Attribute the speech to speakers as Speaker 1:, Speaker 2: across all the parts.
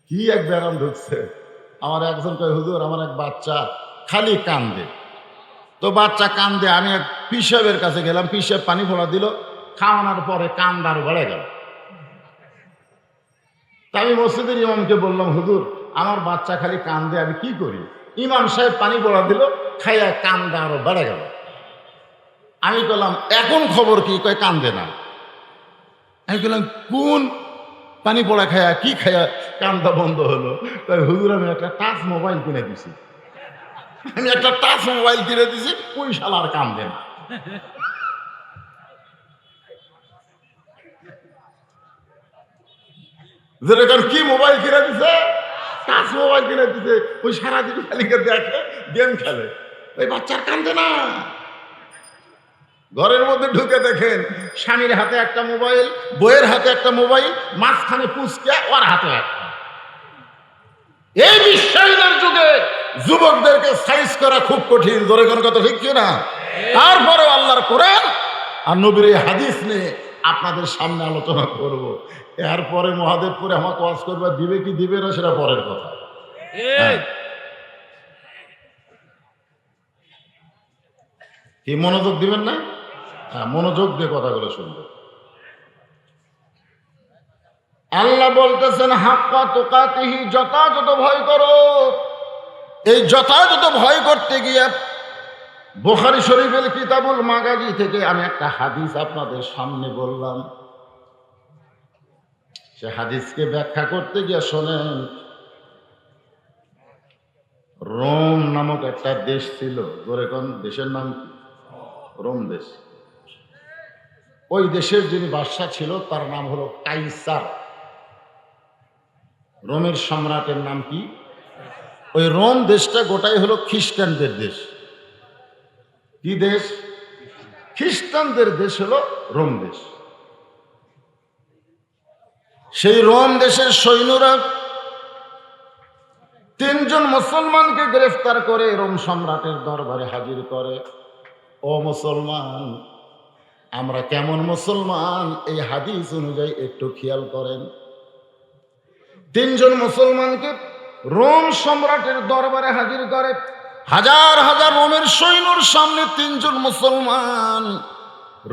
Speaker 1: কি এক ব্যারাম ঢুকছে। আমার একজন কয়, হুজুর আমার এক বাচ্চা খালি কান্দে। তো বাচ্চা কান্দে, আমি এক পিসাবের কাছে গেলাম, পিসাব পানি ফোড়া দিল, খাওয়ানোর পরে কান্দার বেড়ে গেল। তা আমি মসজিদের ইমামকে বললাম, হুজুর আমার বাচ্চা খালি কান্দে, আমি কি করি? ইমাম সাহেব পানি পড়া দিল, খাইয়া কান্দা আরো বেড়ে গেল। আমি বললাম, এখন খবর কি? কয় কান্দে না। আমি বললাম, কোন পানি পড়া খায়া কি খায়া কান্দা বন্ধ হলো? কয়, হুজুর আমি একটা টাচ মোবাইল কিনে দিছি। আমি একটা টাচ মোবাইল কিনে দিছি, ওই শালার কান্দে না। যেরকম কি মোবাইল কিনে দিছে? টাচ মোবাইল কিনে দিছে। ওই সারাদিন খালিকে দেখে, গেম খেলে, ওই বাচ্চার কান্দে না। ঘরের মধ্যে ঢুকে দেখেন স্বামীর হাতে একটা মোবাইল, বইয়ের হাতে একটা মোবাইল, মাঝখানে পুচকে ওর হাতে একটা। এই বিশ্বায়নের যুগে যুবকদেরকে সাইজ করা খুব কঠিন। ধরে কোন কথা ঠিক না? তারপরে আল্লাহর কোরআন আর নবীর এই হাদিস নিয়ে আপনাদের সামনে আলোচনা করব। এরপরে মহাদেবপুরে আমাকে ওয়াজ করবে, দিবে কি দিবে না সেটা পরের কথা। হ্যাঁ, কি মনোযোগ দিবেন না? হ্যাঁ, মনোযোগ দিয়ে কথাগুলো শুনবে। আল্লাহ বলতেছেন, হাক্কা তুকাতিহি, যথাযথ ভয় করো। এই যথাযথ ভয় করতে গিয়ে বুখারী শরীফের কিতাবুল মাগাজি থেকে আমি একটা হাদিস আপনাদের সামনে বললাম। সে হাদিসকে ব্যাখ্যা করতে গিয়ে শোনেন, রোম নামক একটা দেশ ছিল। ধরে কোন দেশের নাম কি? রোম দেশ। ওই দেশের যিনি বাদশা ছিল তার নাম হলো কাইসার। রোমের সম্রাটের নাম কি? ওই রোম দেশটা গোটাই হলো খ্রিস্টানদের দেশ। কি দেশ? খ্রিস্টানদের দেশ হলো রোম দেশ। সেই রোম দেশের সৈন্যরা তিনজন মুসলমানকে গ্রেফতার করে রোম সম্রাটের দরবারে হাজির করে। ও মুসলমান, আমরা কেমন মুসলমান এই হাদিস অনুযায়ী একটু খেয়াল করেন। তিনজন মুসলমানকে রোম সম্রাটের দরবারে হাজির করে। হাজার হাজার রোমের সৈন্যর সামনে তিনজন মুসলমান।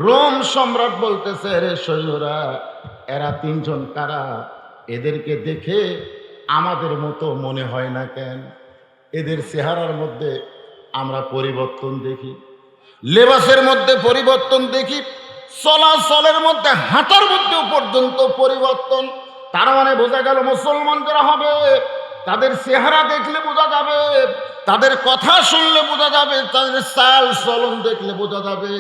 Speaker 1: রোম সম্রাট বলতেছে, রে সৈন্যরা, এরা তিনজন কারা? এদেরকে দেখে আমাদের মতো মনে হয় না কেন? এদের চেহারার মধ্যে আমরা পরিবর্তন দেখি, লেবাসের মধ্যে পরিবর্তন দেখি, চলাচলের মধ্যে, হাঁটার মধ্যেও পর্যন্ত পরিবর্তন। তার মানে বোঝা গেল মুসলমান যারা হবে তাদের চেহারা দেখলে বোঝা যাবে, তাদের কথা শুনলে বোঝা যাবে, তাদের চাল চলন দেখলে বোঝা যাবে।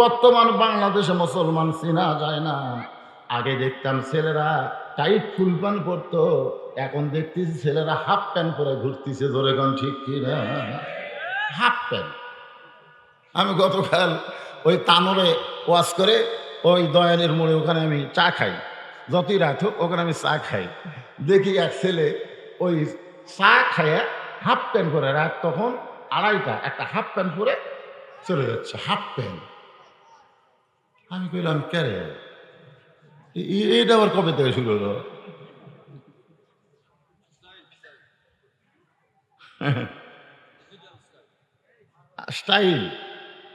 Speaker 1: বর্তমান বাংলাদেশে মুসলমান চেনা যায় না। আগে দেখতাম ছেলেরা টাইট ফুল প্যান্ট পরতো, এখন দেখতেছি ছেলেরা হাফ প্যান্ট পরে ঘুরতেছে। ধরে কোন ঠিক কিনা? Half pant. আমি গতকাল ওই তানোরে ওয়াজ করে ওই দয়ালের মোড়ে ওখানে আমি চা খাই, যতই রাত হোক ওখানে আমি চা খাই। দেখি এক ছেলে ওই চা খাইয়া হাফ প্যান্ট পরে, রাত তখন 2:30, একটা হাফ প্যান্ট পরে চলে যাচ্ছে। Half pant. আমি কইলাম, কে রে, এটা আবার কবে থেকে শুরু হলো? স্টাইল।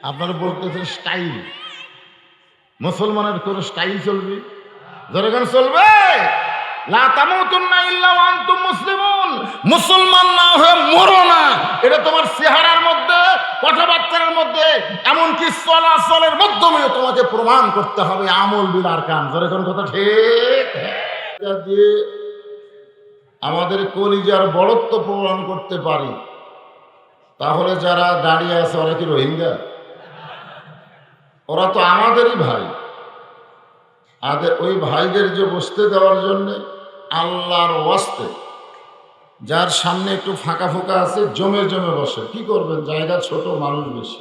Speaker 1: আপনারা বলতেছেন স্টাইল। মুসলমানের কোন স্টাইল চলবে? জনগণ চলবে? লা তামুতুন্না ইল্লা ওয়া আনতুম মুসলিমুন। মুসলমান না হয়ে মরো না। এটা তোমার চেহারার মধ্যে, কথাবার্তার মধ্যে, এমনকি চলাচলের মাধ্যমেও তোমাকে প্রমাণ করতে হবে। আমল বিল আরকান। জনগণ কথা ঠিক? এটা দিয়ে আমাদের কলিজার বড়ত্ব প্রমাণ করতে পারি। তাহলে যারা দাঁড়িয়ে আছে ওরা কি রোহিঙ্গা? ওরা তো আমাদেরই ভাই। ওই ভাইদের যে বসতে দেওয়ার জন্য আল্লাহর ওয়াস্তে, যার সামনে একটু ফাঁকা ফোঁকা আছে, জমে জমে বসে। কি করবেন, জায়গা ছোট, মানুষ বেশি।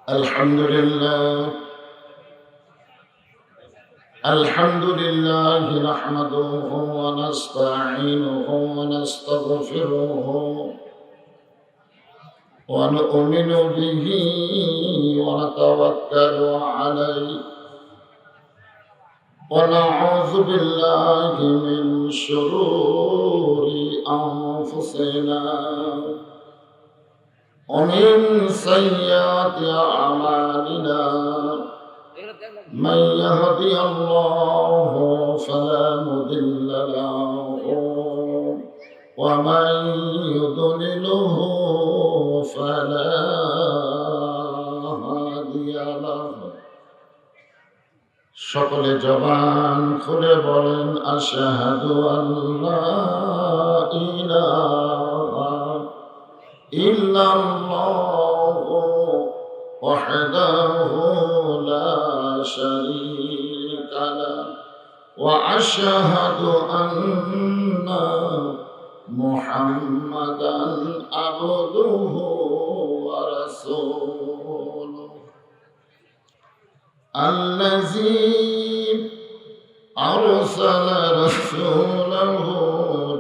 Speaker 1: আলহামদুলিল্লাহ, আলহামদুলিল্লাহ নাহমাদুহু ওয়া নাস্তাঈনুহু ওয়া নাস্তাগফিরুহু ওয়া নু'মিনু বিহি ওয়া নাতাওয়াক্কালু আলাইহি ونعوذ بالله من شرور أنفسنا ومن سيئات أعمالنا من يهدي الله فلا مضل له ومن يضلله فلا هادي له সকলে জবান খুলে বলেন আশহাদু আল্লা ইলাহা ইল্লাল্লাহু ওয়াহদাহু লা শারীকা লাহু ওয়া আশহাদু আন্না মুহাম্মাদান আবদুহু ওয়া রাসূলুহু الذي أرسل رسوله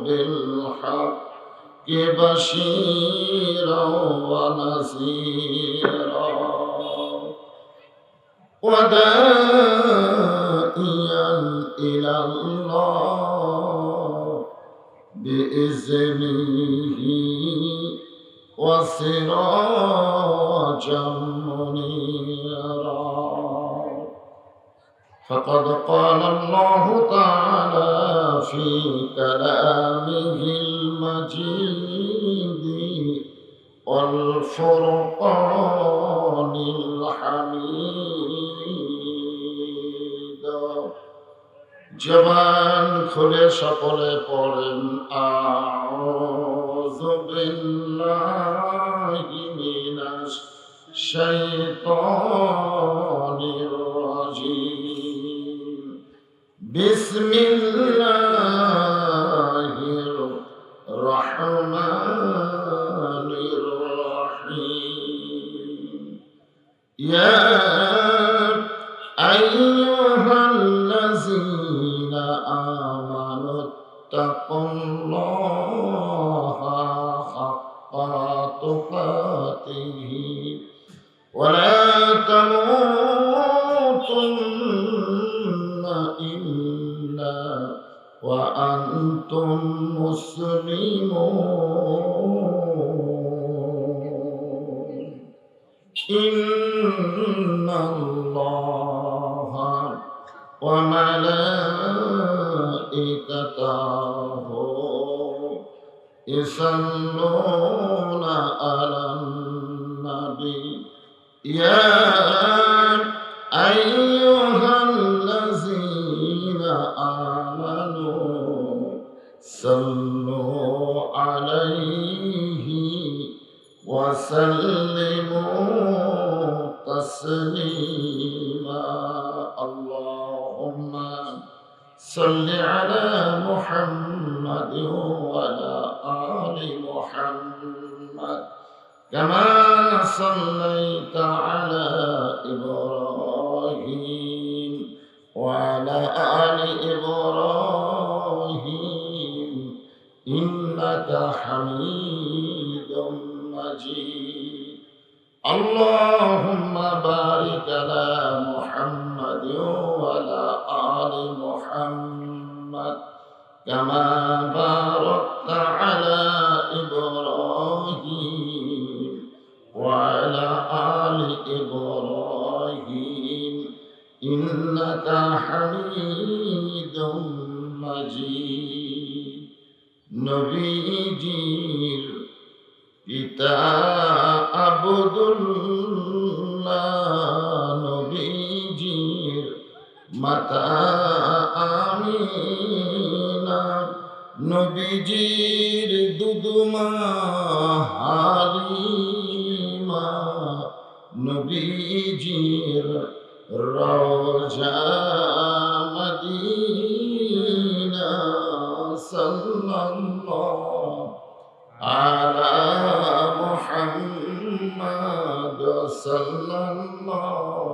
Speaker 1: بالحق بشيرا ونذيرا وداعيا إلى الله بإذنه وسراجا منيرا فقد قال الله تعالى في كلامه المجيد والفرقان الحميد জবান খুলে সকলে পড়েন আউযু বিল্লাহি মিনাশ শাইতানির রাজীম বিসমিল্লাহির রহমানির রহিম ইয়া আইয়ুহাল্লাযীনা আমানু তাকুল্লাহা হাক্কা তুকাতিহি ওয়া লা তামুতুন্না ইল্লা ওয়া আনতুম মুসলিমুন ইন্নাল্লাহা ওয়া মালাইকাতাহু ইসাল্লুনা আলান নাবী ইয়া আইয়ুহাল্লাযীনা আমানু সাল্লু আলাইহি ওয়া সাল্লিমু তাসলিমা আল্লাহুম্মা সাল্লি আলা মুহাম্মাদিন ওয়া আলা আলি মুহাম্মাদ كما صليت على إبراهيم وعلى آل إبراهيم إنك حميد مجيد اللهم بارك على محمد وعلى آل محمد كما باركت على إبراهيم وعلى آل إبراهيم إنك حميد مجيد নবীজির পিতা আব্দুল্লাহ নবীজির মাতা আমিনা নবীজির দুদুমা হালিমা নবীজির রওজা মদিনা সাল্লাল্লাহু আলা মুহাম্মাদ সাল্লাল্লাহু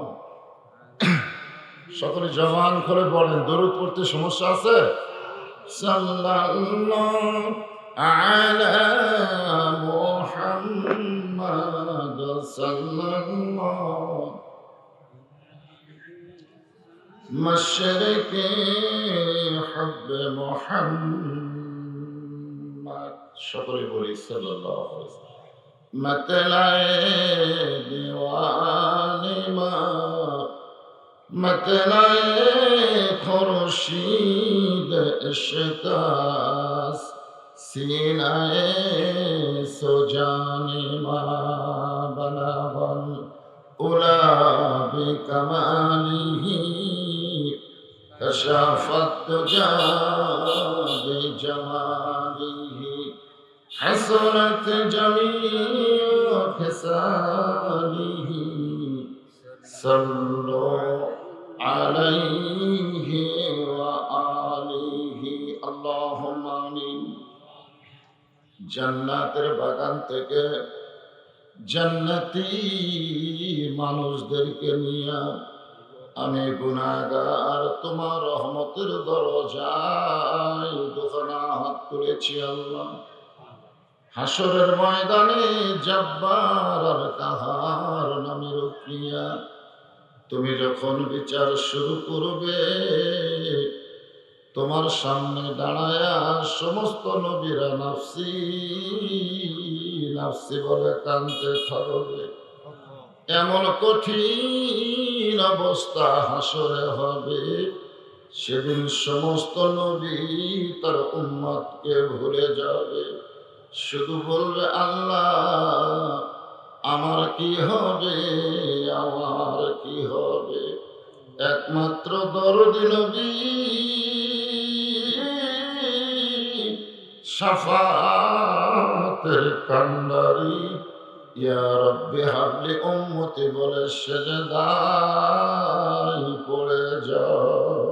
Speaker 1: সকলে জবান করে বলেন দরুদ পড়তে সমস্যা আছে সাল্লাল্লাহু আলা মুহাম্মাদ সাল্লাল্লাহু مشرق حب محمد সকলে বলি সাল্লাল্লাহু আলাইহি ওয়াসাল্লাম मतलाए दीवानी मतलाए खुर्शीद इश्क़ास सीनाए सुजानी बलागल उला बिकमालिही कशाफत तुजा बिजमालिही हसनत जमीअ खिसालिही सल्लु अलैहि व आलिहि अल्लाहुम्मा आमीन। জান্নাতের বাগান থেকে জান্নাতি মানুষদেরকে নিয়ে আমি গুনাহগার তোমার রহমতের দরজায় দুখানা হাত তুলেছি আল্লাহ। হাসরের ময়দানে জব্বার আর কাহার নামের ক্রিয়া তুমি যখন বিচার শুরু করবে তোমার সামনে দাঁড়ায়া সমস্ত নবীরা নাফসি নাফসি বলে কাঁদতে থাকবে। এমন কঠিন অবস্থা হাসরে হবে, সেদিন সমস্ত নবী তার উম্মতকে ভুলে যাবে, শুধু বলবে আল্লাহ আমার কি হবে, আমার কি হবে। একমাত্র দরদি নবী শাফাতের কান্ডারি ইয়া রব্বি হাবলি উম্মতি বলে সেজদায় পড়ে যায়।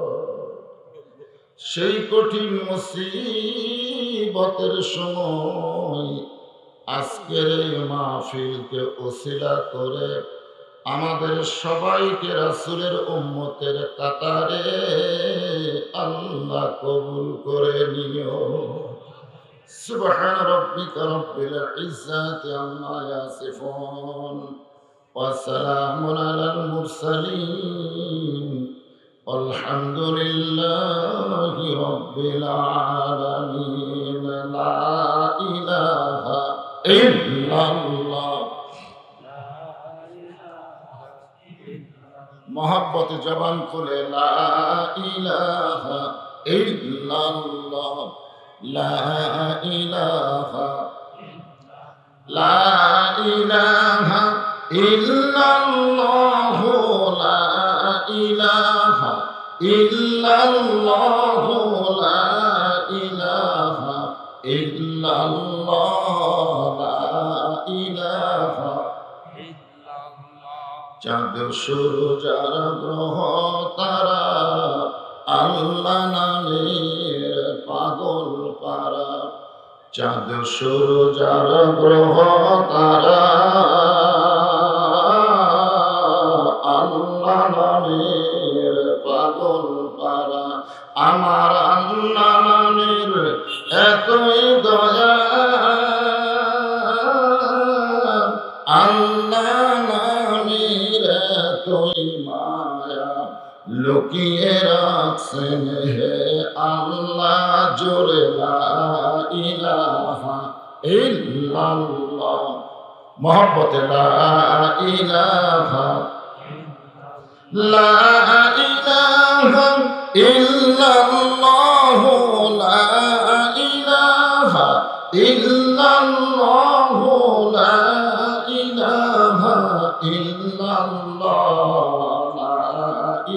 Speaker 1: সেই কঠিন মুসিবতের সময় আজকের এই মাহফিলকে ওসিলা করে আমাদের সবাইকে রাসূলের উম্মতের কাতারে আল্লাহ কবুল করে নিও। সুবহান রাব্বিকা রাব্বিল ইজ্জাতি আম্মা ইয়াসিফুন ওয়া সালামুন আলাল মুরসালিন আলহামদুলিল্লাহি রাব্বিল আলামিন। লা ইলাহা ইল্লাল্লাহ। মোহাব্বতে জবান খুলে লা ইলাহা ইল্লাল্লাহ, লা ইলাহা লা ইলাহা ইল্লাল্লাহ, লা ইলাহা ইল্লাল্লাহ, লা ইলাহা ইল্লাল্লাহ, লা ইলাহা। চাঁদ সূরজ আর গ্রহ তারা আল্লাহ নামের পাগল পারা। চাঁদ সূরজ আর গ্রহ তারা আল্লাহ নামের পাগল পারা। আমার আল্লাহ নামের এতই দয়া, আল্লাহ নামের এতই মায়া, লুকিয়ে রাখছেন হে আল্লাহ জোরে লা ইলাহা ইল্লাল্লাহ। মোহাব্বতে লা ইলাহা লা ইলাহা ইল্লাল্লাহ, লা ইলাহা ইল্লাল্লাহ, লা ইলাহা ইল্লাল্লাহ, লা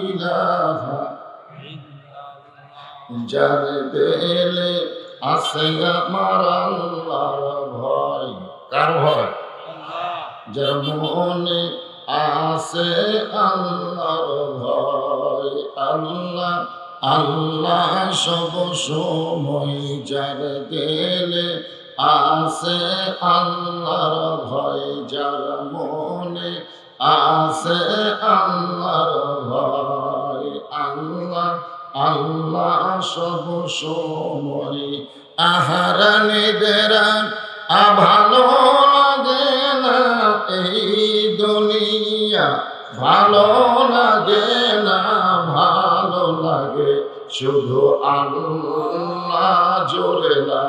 Speaker 1: ইলাহা। যার দিলে আছে আমার আল্লাহর ভয়। কার ভয়? যার মনে আছে আল্লাহর ভয়। আল্লাহ আল্লাহ সব সময় যার দিলে আছে আল্লাহর ভয়, যার মনে আছে আল্লাহর ভয়। আল্লাহ আল্লাহ সব সময় আহারানি দেরা ভালো লাগে না এই দুনিয়া, ভালো লাগে না লাগে শুধু আল্লাহ জোরে লা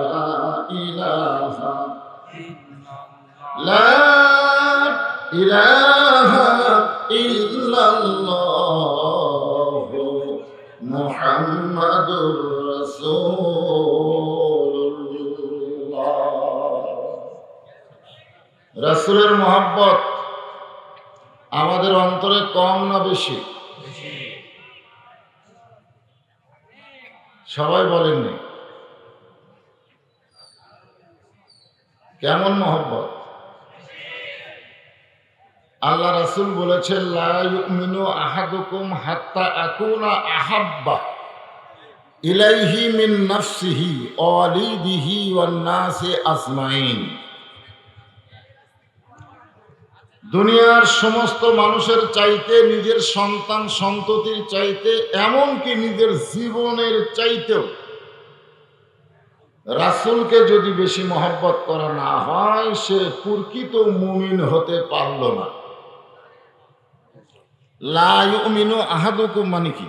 Speaker 1: ইলাহা লা ইলাহা ইল্লাল্লাহ মুহাম্মাদুর রাসূলুল্লাহ। রাসূলের মহব্বত আমাদের অন্তরে কম না বেশি? সবাই বলেননি কেমন মহব্বত? আল্লাহ রাসূল বলেছেন লা ইউমিনু আহাদুকুম হাত্তা আকুনা আহাব্বা ইলাইহি মিন নাফসিহি ওয়া ওয়ালিদিহি ওয়ান নাসি আজমাইন। দুনিয়ার সমস্ত মানুষের চাইতে, নিজের সন্তান সন্ততির চাইতে, এমনকি নিজের জীবনের চাইতেও রাসূলকে যদি বেশি মহব্বত করা না হয়, সে প্রকৃত মুমিন হতে পারল না। লা ইউমিনু আহাদুকুম মানে কি?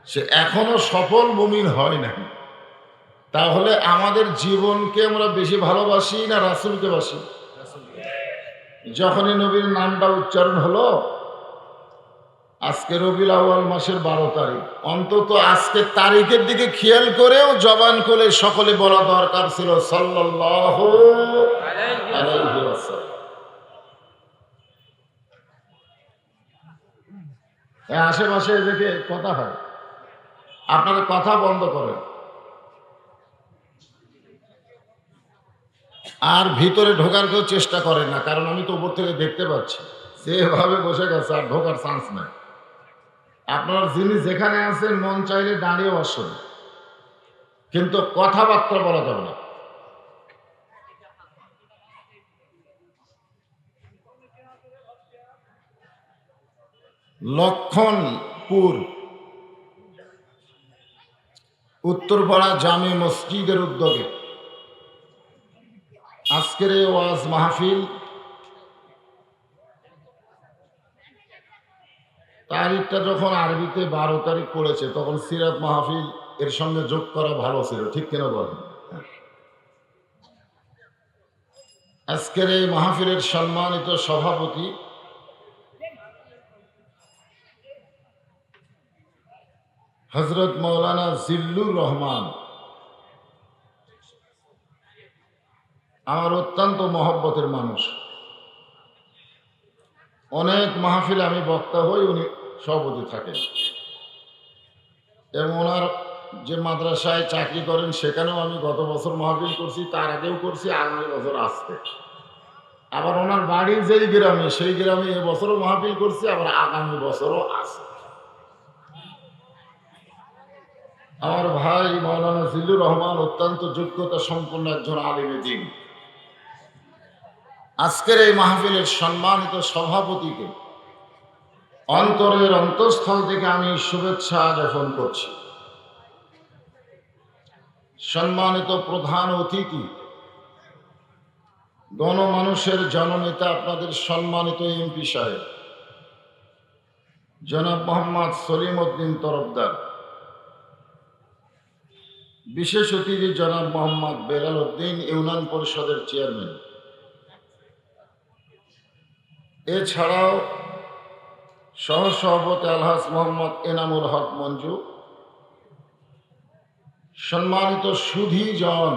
Speaker 1: সে এখনো সফল মুমিন হয় নাই। তাহলে আমাদের জীবনকে আমরা বেশি ভালোবাসি না রাসূলকে বাসি? যখনই নবীর নামটা উচ্চারণ হলো, আজকে রবিউল আউয়াল মাসের 12 তারিখ, অন্তত আজকে তারিখের দিকে খেয়াল করেও জবান খুলে সকলে বলা দরকার ছিল সাল্লাল্লাহু আলাইহি ওয়াসাল্লাম। আশেপাশে দেখে কথা হয়, আপনারা কথা বন্ধ করেন আর ভিতরে ঢোকার কেউ চেষ্টা করেন না, কারণ আমি তো উপর থেকে দেখতে পাচ্ছি যেভাবে বসে গেছে, আর ঢোকার চান্স নাই। আপনার যিনি যেখানে আছেন মন চাইলে দাঁড়িয়ে বসুন, কিন্তু কথাবার্তা বলা যাবে না। লক্ষণপুর উত্তরপাড়া জামে মসজিদের উদ্যোগে আজকের এই ওয়াজ মাহফিল, তারিখটা যখন আরবিতে 12 তারিখ পড়েছে, তখন সিরাত মাহফিল এর সঙ্গে যোগ করা ভালো ছিল, ঠিক কিনা বলেন? আজকের এই মাহফিলের সম্মানিত সভাপতি হযরত মাওলানা জিল্লুর রহমান, আমার অত্যন্ত মহব্বতের মানুষ। অনেক মাহফিলে আমি বক্তা হই, উনি সভাপতি থাকেন। এবং ওনার যে মাদ্রাসায় চাকরি করেন সেখানেও আমি গত বছর মাহফিল করছি, তার আগেও করছি, আগামী বছর আসবে। আবার ওনার বাড়ির যেই গ্রামে, সেই গ্রামে এবছরও মাহফিল করছি, আবার আগামী বছরও আসবে। আমার ভাই মাওলানা জিল্লুর রহমান অত্যন্ত যোগ্যতা সম্পন্ন একজন আলিমে দ্বীন। আজকের এই মাহফিলের সম্মানিত সভাপতিকে অন্তরের অন্তঃস্থল থেকে আমি শুভেচ্ছা জ্ঞাপন করছি। সম্মানিত প্রধান অতিথি, গণমানুষের জননেতা, আপনাদের সম্মানিত এমপি সাহেব জনাব মোহাম্মদ সলিম উদ্দিন তরফদার, বিশেষ অতিথি জনাব মোহাম্মদ বেলাল উদ্দিন, ইউনিয়ন পরিষদের চেয়ারম্যান, এছাড়াও সহসভাপতি আলহাজ মোহাম্মদ এনামুল হক মঞ্জু, সম্মানিত সুধীজন,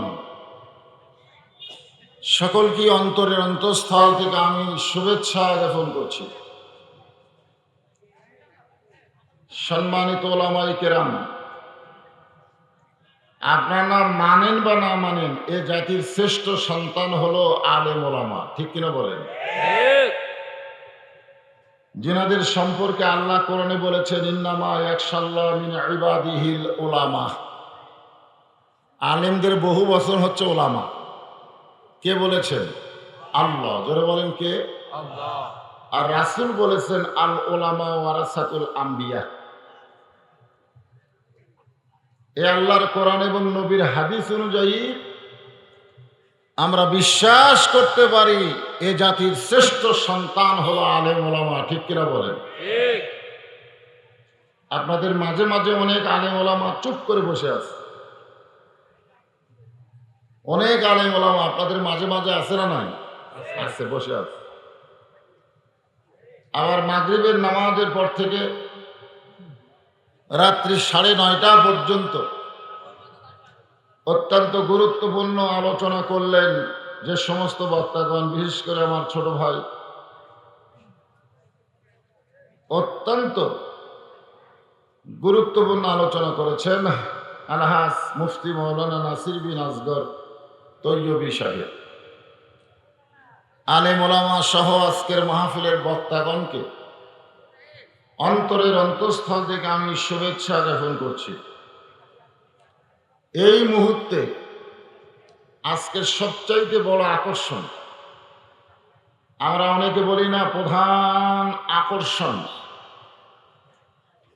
Speaker 1: সকলকে অন্তরের অন্তঃস্থল থেকে আমি শুভেচ্ছা জ্ঞাপন করছি। সম্মানিত ওলামায়ে কেরাম, আপনারা মানেন বা না মানেন, এ জাতির শ্রেষ্ঠ সন্তান হলো আলেম ওলামা, ঠিক কিনা বলেন? যিনাদের সম্পর্কে আল্লাহ কোরআনে বলেছেন ইন্নামা ইয়াখশাল্লাহ মিন ইবাদিহিল উলামা। আলেমদের বহু বচন হচ্ছে ওলামা। কে বলেছেন? আল্লাহ। জোরে বলেন কে? আল্লাহ। আর রাসূল বলেছেন আল উলামা ওয়ারাসাতুল আম্বিয়া। এ আল্লাহর কোরআন এবং নবীর হাদিস অনুযায়ী আমরা বিশ্বাস করতে পারি এ জাতির শ্রেষ্ঠ সন্তান হলো আলেম ওলামা, ঠিক কিনা বলেন? ঠিক। আপনাদের মাঝে মাঝে অনেক আলেম ওলামা চুপ করে বসে আছে। অনেক আলেম ওলামা আপনাদের মাঝে মাঝে আছে না নাই? আছে, বসে আছে। আবার মাগরিবের নামাজের পর থেকে রাত্রি 9:30 পর্যন্ত অত্যন্ত গুরুত্বপূর্ণ আলোচনা করলেন যে সমস্ত বক্তাগণ, বিশেষ করে আমার ছোট ভাই, অত্যন্ত গুরুত্বপূর্ণ আলোচনা করেছেন আলহাজ মুফতি মৌলানা নাসির বিন আসগর তৈয়বী সাহেব। আলেম ওলামা সহ আজকের মাহফিলের বক্তাগণকে অন্তরের অন্তঃস্থল থেকে আমি শুভেচ্ছা জ্ঞাপন করছি। এই মুহূর্তে আজকের সবচাইতে বড় আকর্ষণ, আমরা অনেকে বলি না প্রধান আকর্ষণ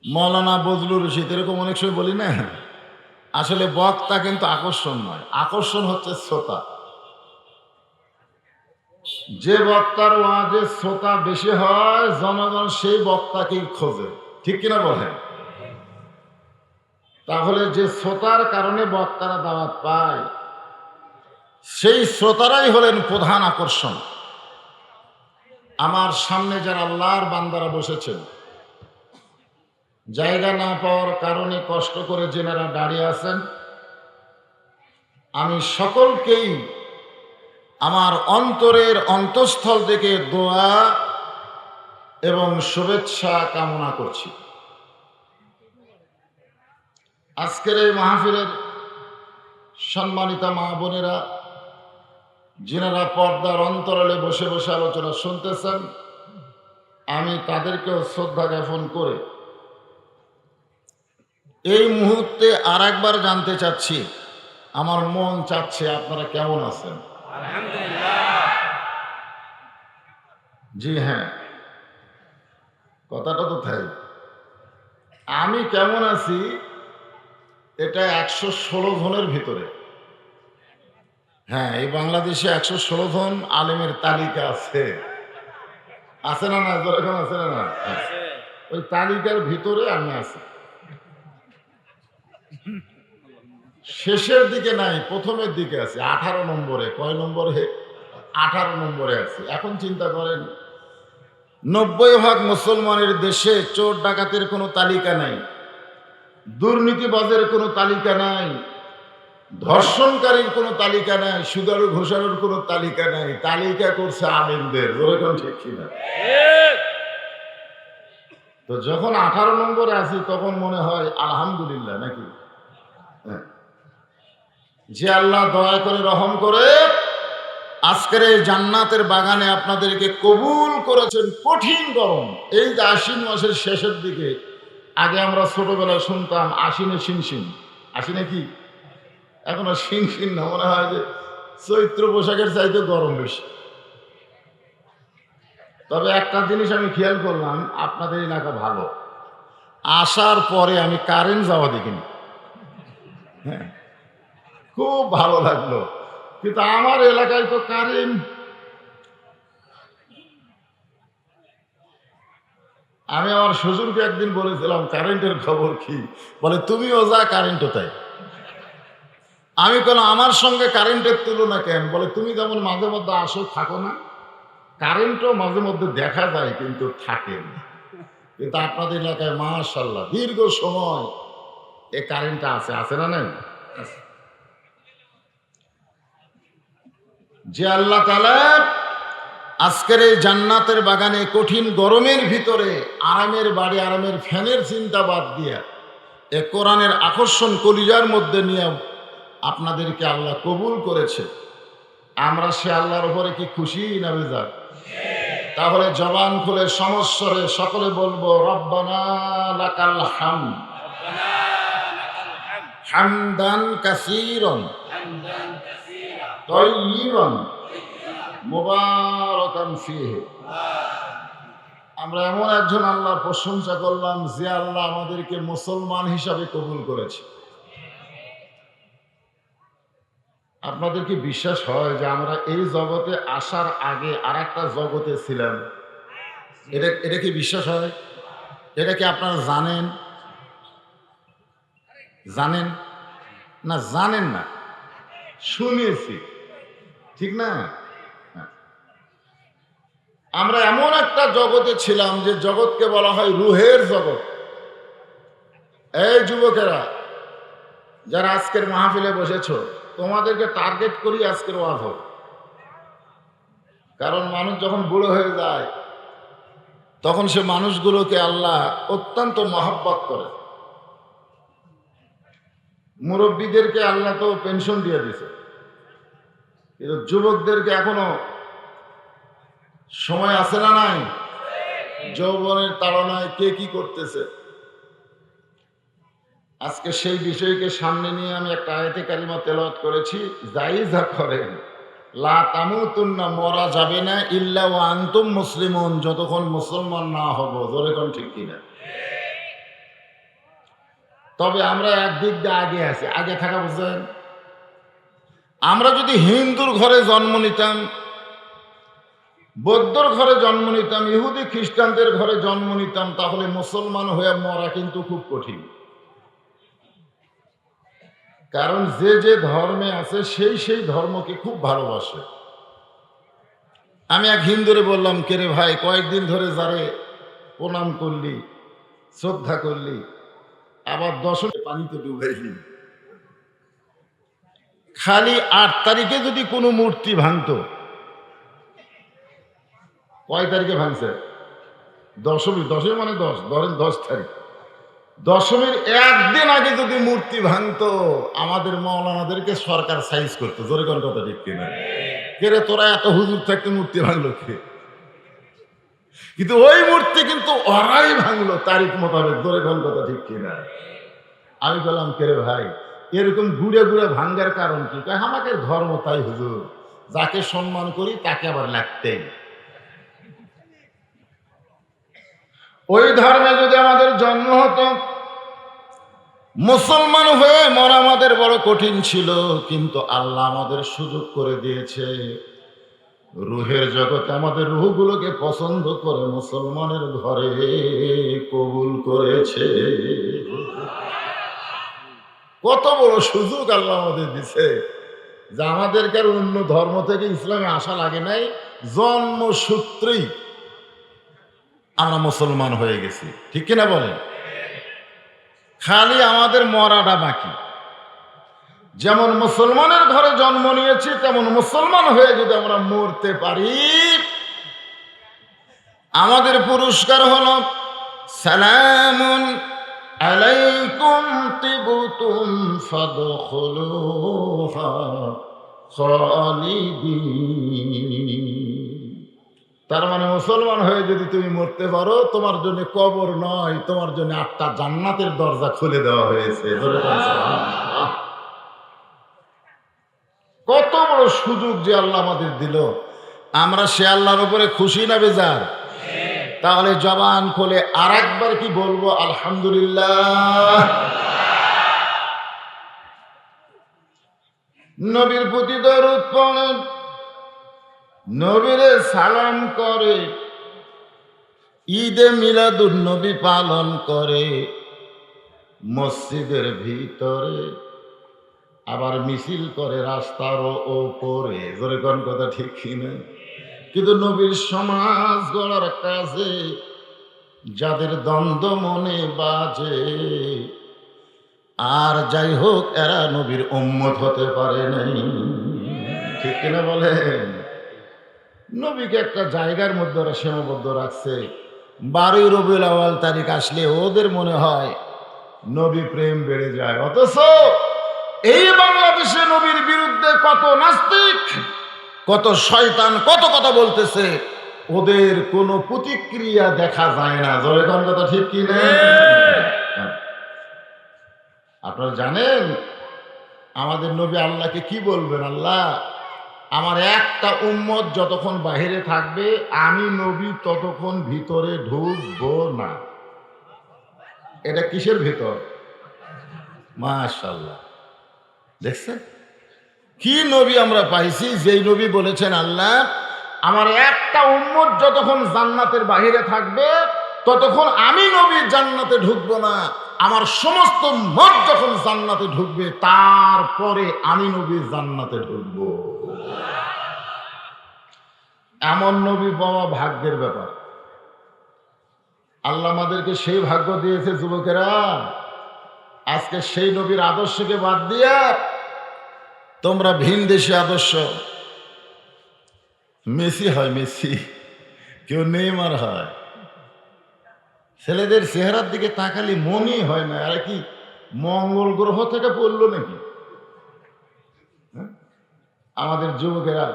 Speaker 1: মৌলানা বজলুর রশিদ, এরকম অনেক সময় বলি না। আসলে বক্তা কিন্তু আকর্ষণ নয়, আকর্ষণ হচ্ছে শ্রোতা। যে বক্তার ওয়াজে শ্রোতা বেশি হয়, জনগণ সেই বক্তাকেই খোঁজে, ঠিক কিনা বলেন? তাহলে যে শ্রোতার কারণে বক্তারা দাওয়াত পায়, সেই শ্রোতারাই হলেন প্রধান আকর্ষণ। আমার সামনে যারা আল্লাহর বান্দারা বসেছেন, জায়গা না পাওয়ার কারণে কষ্ট করে যেনারা দাঁড়িয়ে আছেন, আমি সকলকেই আমার অন্তরের অন্তঃস্থল থেকে দোয়া এবং শুভেচ্ছা কামনা করছি। আজকের এই মাহফিলের সম্মানিতা মা বোনেরা, যিনারা পর্দার অন্তরালে বসে বসে আলোচনা শুনতেছেন, আমি তাদেরকেও শ্রদ্ধা জ্ঞাপন করে এই মুহূর্তে আর একবার জানতে চাচ্ছি, আমার মন চাচ্ছে আপনারা কেমন আছেন? আলহামদুলিল্লাহ। জি হ্যাঁ, কথাটা তো তাই। আমি কেমন আছি এটা 116 জনের ভিতরে। হ্যাঁ, এই বাংলাদেশে 116 জন আলেমের তালিকা আছে, আছে না? না এখন আছে না? না, ওই তালিকার ভিতরে আমি আছি। শেষের দিকে নাই, প্রথমের দিকে আছে, 18 নম্বরে। কয় নম্বরে? 18 নম্বরে আছে। এখন চিন্তা করেন, 90% মুসলমানের দেশে চোর ডাকাতের কোনো তালিকা নাই, দুর্নীতিবাজের কোনো তালিকা নাই, ধর্ষণকারীর কোনো তালিকা নাই, সুদারু ঘোষানোর কোনো তালিকা নাই। তালিকা করছে আলেমদের। ওরকম ঠিক কিনা? তো যখন 18 নম্বরে আছি তখন মনে হয় আলহামদুলিল্লাহ, নাকি? যে আল্লাহ দয়া করে রহম করে আজকের এই জান্নাতের বাগানে আপনাদেরকে কবুল করেছেন। কঠিন গরম, এই যে আশ্বিন মাসের শেষের দিকে, আগে আমরা ছোটবেলায় শুনতাম আশ্বিনে শিনশিন, আশ্বিনে কি, এখন আর শিনশিন না, মনে হয় যে চৈত্র পোশাকের চাইতে গরম বেশি। তবে একটা জিনিস আমি খেয়াল করলাম, আপনাদের এলাকা ভালো, আসার পরে আমি কারেন্ট যাওয়া দেখিনি। হ্যাঁ, খুব ভালো লাগলো। কিন্তু আমার এলাকায় তো কারেন্ট, আমি আমার শ্বশুরকে একদিন বলেছিলাম কারেন্টের খবর কি, বলে তুমিও যা কারেন্টও তাই। আমি কেন, আমার সঙ্গে কারেন্টের তুলনা কেন? বলে তুমি যেমন মাঝে মধ্যে আসো, থাকো না, কারেন্টও মাঝে মধ্যে দেখা যায় কিন্তু থাকে না। কিন্তু আপনাদের এলাকায় মাশাআল্লাহ দীর্ঘ সময় এই কারেন্টটা আছে, আছে না? নাই? যে আল্লাহ তাআলা আজকের এই জান্নাতের বাগানে কঠিন গরমের ভিতরে আরামের বাড়ি, আরামের ফ্যানের চিন্তা বাদ দিয়া এ কোরআনের আকর্ষণ কলিজার মধ্যে নিয়ে আপনাদেরকে আল্লাহ কবুল করেছে, আমরা সে আল্লাহর উপরে কি খুশি না বেজার? তাহলে জবান খুলে সমস্বরে সকলে বলবো রব্বানা লাকাল হামদ হামদান কাসীরান তাইয়িবান মুবারাকান ফীহি। আমরা এমন একজন আল্লাহর প্রশংসা করলাম যে আল্লাহ আমাদেরকে মুসলমান হিসাবে কবুল করেছে। আপনাদের কি বিশ্বাস হয় যে আমরা এই জগতে আসার আগে আর একটা জগতে ছিলাম? এটা কি বিশ্বাস হয়? এটা কি আপনারা জানেন? জানেন না? জানেন না, শুনেছি, ঠিক না? আমরা এমন একটা জগতে ছিলাম যে জগৎকে বলা হয় রুহের জগৎ। এই যুবকেরা যারা আজকের মাহফিলে বসেছ, তোমাদেরকে টার্গেট করি আজকের ওয়াজ হোক। কারণ মানুষ যখন বুড়ো হয়ে যায় তখন সে মানুষগুলোকে আল্লাহ অত্যন্ত মহব্বত করে। মুরব্বীদেরকে আল্লাহ তো পেনশন দিয়ে দিছে, কিন্তু যুবকদেরকে এখনো সময় আছে না নাই? যৌবনের তাড়নায় কে কি করতেছে। আজকে সেই বিষয়কে সামনে নিয়ে আমি একটা আয়াতে কারিমা তেলাওয়াত করেছি, যাই যা করেন লা তামুতুন্না, মরা যাবে না ইল্লা ওয়া আনতুম মুসলিমুন, যতক্ষণ মুসলমান না হব। জোরে কোন ঠিক কিনা? তবে আমরা একদিক দিয়ে আগে আছি, আগে থাকা বুঝছেন। আমরা যদি হিন্দুর ঘরে জন্ম নিতাম, বৌদ্ধর ঘরে জন্ম নিতাম, ইহুদি খ্রিস্টানদের ঘরে জন্ম নিতাম, তাহলে মুসলমান হয়ে মরা কিন্তু খুব কঠিন। কারণ যে যে ধর্মে আছে সেই সেই ধর্মকে খুব ভালোবাসে। আমি এক হিন্দুরে বললাম, কে রে ভাই, কয়েকদিন ধরে যারে প্রণাম করলি, শ্রদ্ধা করলি, আবার দশমে পানিতে ডুবাইলি। খালি 8 তারিখে যদি কোনো মূর্তি ভাঙতো, কয় তারিখে ভাঙছে? দশমী, দশমী মানে 10, ধরেন 10 তারিখ, দশমীর একদিন আগে যদি মূর্তি ভাঙতো, আমাদের মৌলানাদেরকে সরকার সাইজ করতো। জোরে কোন কথা ঠিক কিনা? কেরে তোরা এত হুজুর থাকতে মূর্তি ভাঙলো কে? কিন্তু ওই মূর্তি কিন্তু ওরাই ভাঙলো তারিখ মোতাবেক। জোরে কোন কথা ঠিক কিনা? আমি বললাম, কেরে ভাই, এরকম ঘুরে ঘুরে ভাঙ্গার কারণ কি? আমাকে ধর্ম তাই হুজুর, যাকে সম্মান করি তাকে আবার লাগতেই। ওই ধর্মে যদি আমাদের জন্ম হতো, মুসলমান হয়ে মরা আমাদের বড় কঠিন ছিল, কিন্তু আল্লাহ আমাদের সুযোগ করে দিয়েছে। রুহের জগতে আমাদের রুহগুলোকে পছন্দ করে মুসলমানের ঘরে কবুল করেছে। কত বড় সুযোগ আল্লাহ আমাদের দিছে, যে আমাদেরকে আর অন্য ধর্ম থেকে ইসলামে আসা লাগে নাই, জন্মসূত্রেই আমরা মুসলমান হয়ে গেছি। ঠিক কিনা বলেন? খালি আমাদের মরাটা বাকি। যেমন মুসলমানের ঘরে জন্ম নিয়েছি, তেমন মুসলমান হয়ে যদি আমরা মরতে পারি, আমাদের পুরস্কার হলো সালামুন আলাইকুম তিবতুম ফাদখুলুহা খালিদিন। তার মানে মুসলমান হয়ে যদি তুমি মরতে পারো, তোমার জন্য কবর নয়, তোমার জন্য 8টা জান্নাতের দরজা খুলে দেওয়া হয়েছে। কত বড় সুযোগ যে আল্লাহ আমাদের দিল। আমরা সে আল্লাহর উপরে খুশি না বেজার? তাহলে জবান খুলে আর একবার কি বলবো? আলহামদুলিল্লাহ। নবীর প্রতি দরুদ পড়েন, নবীরে সালাম করে, ঈদে মিলাদুন নবী পালন করে, মসজিদের ভিতরে আবার মিছিল করে রাস্তার ওপরে। জোরে কোন কথা ঠিক কিনা? কিন্তু নবীর সমাজ গড়ার কাজে যাদের দ্বন্দ্ব মনে বাজে, আর যাই হোক, এরা নবীর উম্মত হতে পারে নাই। ঠিক কিনা বলেন? নবীকে একটা জায়গার মধ্যে ওরা সীমাবদ্ধ রাখছে। 12 রবিউল আউয়াল তারিখ আসলে ওদের মনে হয় নবী প্রেম বেড়ে যায়। অথচ এই বাংলাদেশে নবীর বিরুদ্ধে কত নাস্তিক, কত শয়তান কত কথা বলতেছে, ওদের কোনো প্রতিক্রিয়া দেখা যায় না। জোরে কোন কথা ঠিক কি না? আপনারা জানেন আমাদের নবী আল্লাহকে কি বলবেন? আল্লাহ, আমার একটা উম্মত যতক্ষণ বাহিরে থাকবে, আমি নবী ততক্ষণ ভিতরে ঢুকবো না। এটা কিসের ভিতর? মাশাআল্লাহ, দেখছেন কি নবী আমরা পাইছি, যেই নবী বলেছেন, আল্লাহ, আমার একটা উম্মত যতক্ষণ জান্নাতের বাহিরে থাকবে ততক্ষণ আমি নবী জান্নাতে ঢুকবো না। আমার সমস্ত মত যখন জান্নাতে ঢুকবে তারপরে আমি নবী জান্নাতে ঢুকবো। এমন নবী পাওয়া ভাগ্যের ব্যাপার। আল্লাহ আমাদেরকে সেই ভাগ্য দিয়েছে যুবকেরা। আজকে সেই নবীর আদর্শকে বাদ দিয়া তোমরা ভিন দেশি আদর্শ, মেসি হয় মেসি, কেউ নেইমার হয়। ছেলেদের চেহারার দিকে তাকালে মনই হয় না, আর কি মঙ্গল গ্রহ থেকে পড়লো নাকি? আমাদের যুবকেরা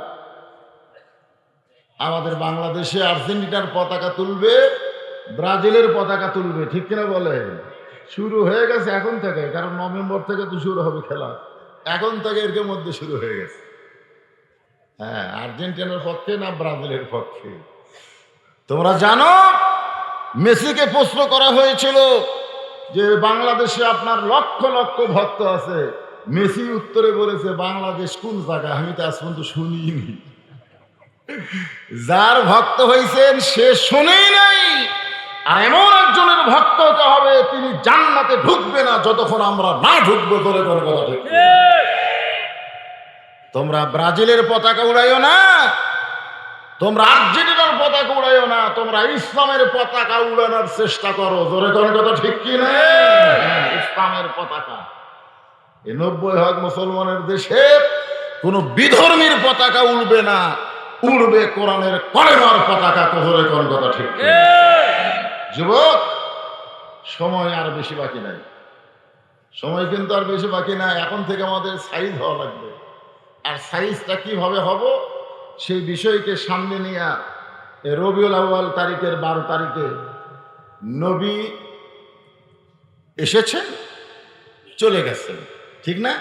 Speaker 1: আমাদের বাংলাদেশে আর্জেন্টিনার পতাকা তুলবে, ব্রাজিলের পতাকা তুলবে, ঠিক কিনা বলে? শুরু হয়ে গেছে এখন থেকে, কারণ নভেম্বর থেকে তো শুরু হবে খেলা, এখন থেকে এর মধ্যে শুরু হয়ে গেছে। হ্যাঁ, আর্জেন্টিনার পক্ষে না ব্রাজিলের পক্ষে? তোমরা জানো মেসিকে প্রশ্ন করা হয়েছিল যে বাংলাদেশে আপনার লক্ষ লক্ষ ভক্ত আছে, মেসি উত্তরে বলেছে বাংলাদেশ কোন জায়গা, আমি তো আজ পর্যন্ত শুনিনি। যার ভক্ত হয়েছেন সে শুনেই নাই। আর এমন একজনের ভক্ত হতে হবে তিনি জান্নাতে ঢুকবে না যতক্ষণ আমরা না ঢুকবো। তোরে কোনো কথা ঠিক? তোমরা ব্রাজিলের পতাকা উড়াইও না, তোমরা আর্জেন্টিনার পতাকা উড়াইও না, তোমরা ইসলামের পতাকা উড়ানোর চেষ্টা করো। তোরে কোনো কথা ঠিক কি না? ইসলামের পতাকা। এই 90% মুসলমানের দেশে কোন বিধর্মীর পতাকা উড়বে না, উড়বে কোরআনের কলেমার পতাকা। তোরে কোন কথা ঠিক? যুবক, সময় আর বেশি বাকি নাই, সময় কিন্তু আর বেশি বাকি নাই। এখন থেকে আমাদের সাইজ হওয়া লাগবে। আর সাইজটা কিভাবে হব সেই বিষয়কে সামনে নিয়ে রবিউল আউয়াল তারিখের 12 তারিখে নবী এসেছেন, চলে গেছেন, ঠিক না?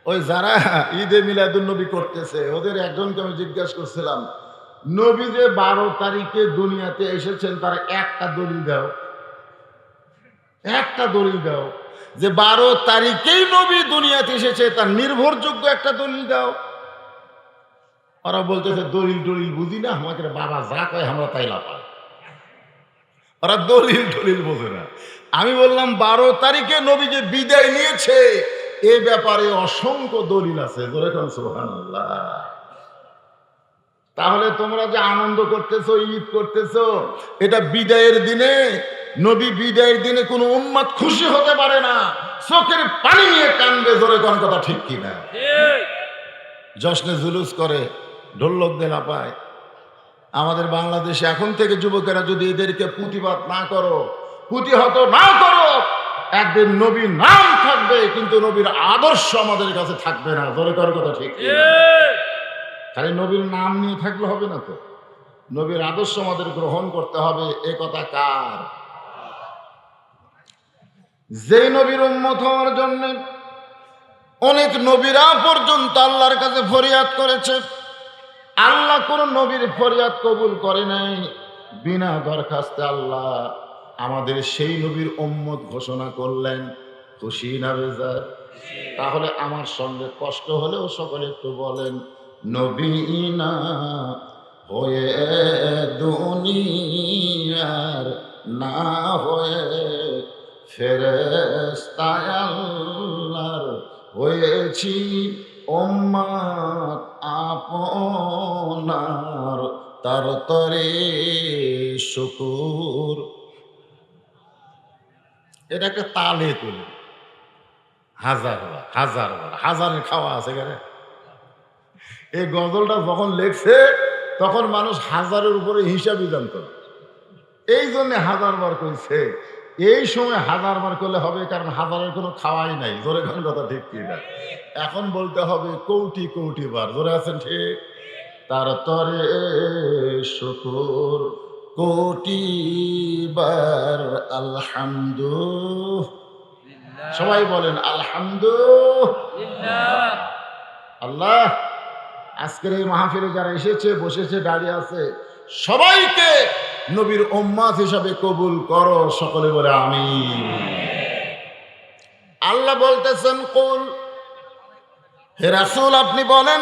Speaker 1: ওই যারা ঈদে মিলাদুন নবী করতেছে ওদের একজনকে আমি জিজ্ঞাসা করছিলাম, নবী যে 12 তারিখে দুনিয়াতে এসেছেন তার একটা দলিল দাও, একটা দলিল দাও যে 12 তারিখেই নবী দুনিয়াতে এসেছে, তার নির্ভরযোগ্য একটা দলিল দাও। ওরা বলতেছে দলিল টলিল বুঝি না, আমাকে বাবা যা কয় আমরা তাই লাপাই। ওরা দলিল টলিল বোঝে না। আমি বললাম 12 তারিখে নবী যে বিদায় নিয়েছে এ ব্যাপারে অসংখ্য দলিল আছে। সুবহানাল্লাহ। তাহলে তোমরা যে আনন্দ করতেছো, ঈদ করতেছো, এটা বিদায়ের দিনে, নবী বিদায়ের দিনে কোনো উম্মত খুশি হতে পারে না, চোখের পানি নিয়ে কানবে। জোরে কোন কথা ঠিক কিনা? জশ্নে জুলুস করে, ঢোলক দেনা পায়। আমাদের বাংলাদেশে এখন থেকে যুবকেরা যদি এদেরকে প্রতিবাদ না করো, প্রতিহত না করো, একদিন নবীর নাম থাকবে কিন্তু নবীর আদর্শ আমাদের কাছে থাকবে না। জোরে কোন কথা ঠিক কিনা? খালি নবীর নাম নিয়ে থাকলে হবে না তো, নবীর আদর্শ আমাদের গ্রহণ করতে হবে। এ কথা কার? যে নবীর উম্মত হওয়ার জন্য অনেক নবীরা পর্যন্ত আল্লাহর কাছে ফরিয়াদ করেছে, আল্লাহ কোন নবীর ফরিয়াদ কবুল করে নাই। বিনা দরখাস্তে আল্লাহ আমাদের সেই নবীর উম্মত ঘোষণা করলেন। খুশি না বেজার? তাহলে আমার সঙ্গে কষ্ট হলেও সকলে একটু বলেন, নবী না হয়ে দুনিয়ার, না হয়ে ফেরেশতা আল্লাহর হয়েছি উম্মত আপনার, তার তরে শুকুর। এটাকে তালে তুলে হাজারের খাওয়া আছে কেন? এই গজলটা যখন লেখছে তখন মানুষ হাজারের উপরে হিসাবই জানত, এই জন্য 1000 বার কইছে। এই সময় 1000 বার করলে হবে, কারণ হাজারের কোনো খাওয়াই নাই। জোরে কোন কথা ঠিক কি না? এখন বলতে হবে কোটি কোটি বার। জোরে আছেন ঠিক? তার তরে শুকুর কোটি বার আলহামদুলিল্লাহ। সবাই বলেন আলহামদুলিল্লাহ। আল্লাহ আজকের এই মাহফিলে যারা এসেছে, বসেছে, দাঁড়িয়ে আছে, সবাইকে নবীর উম্মত হিসাবে কবুল করো। সকলে বলে আমিন। আল্লাহ বলতেছেন, কুল, হে রাসূল আপনি বলেন,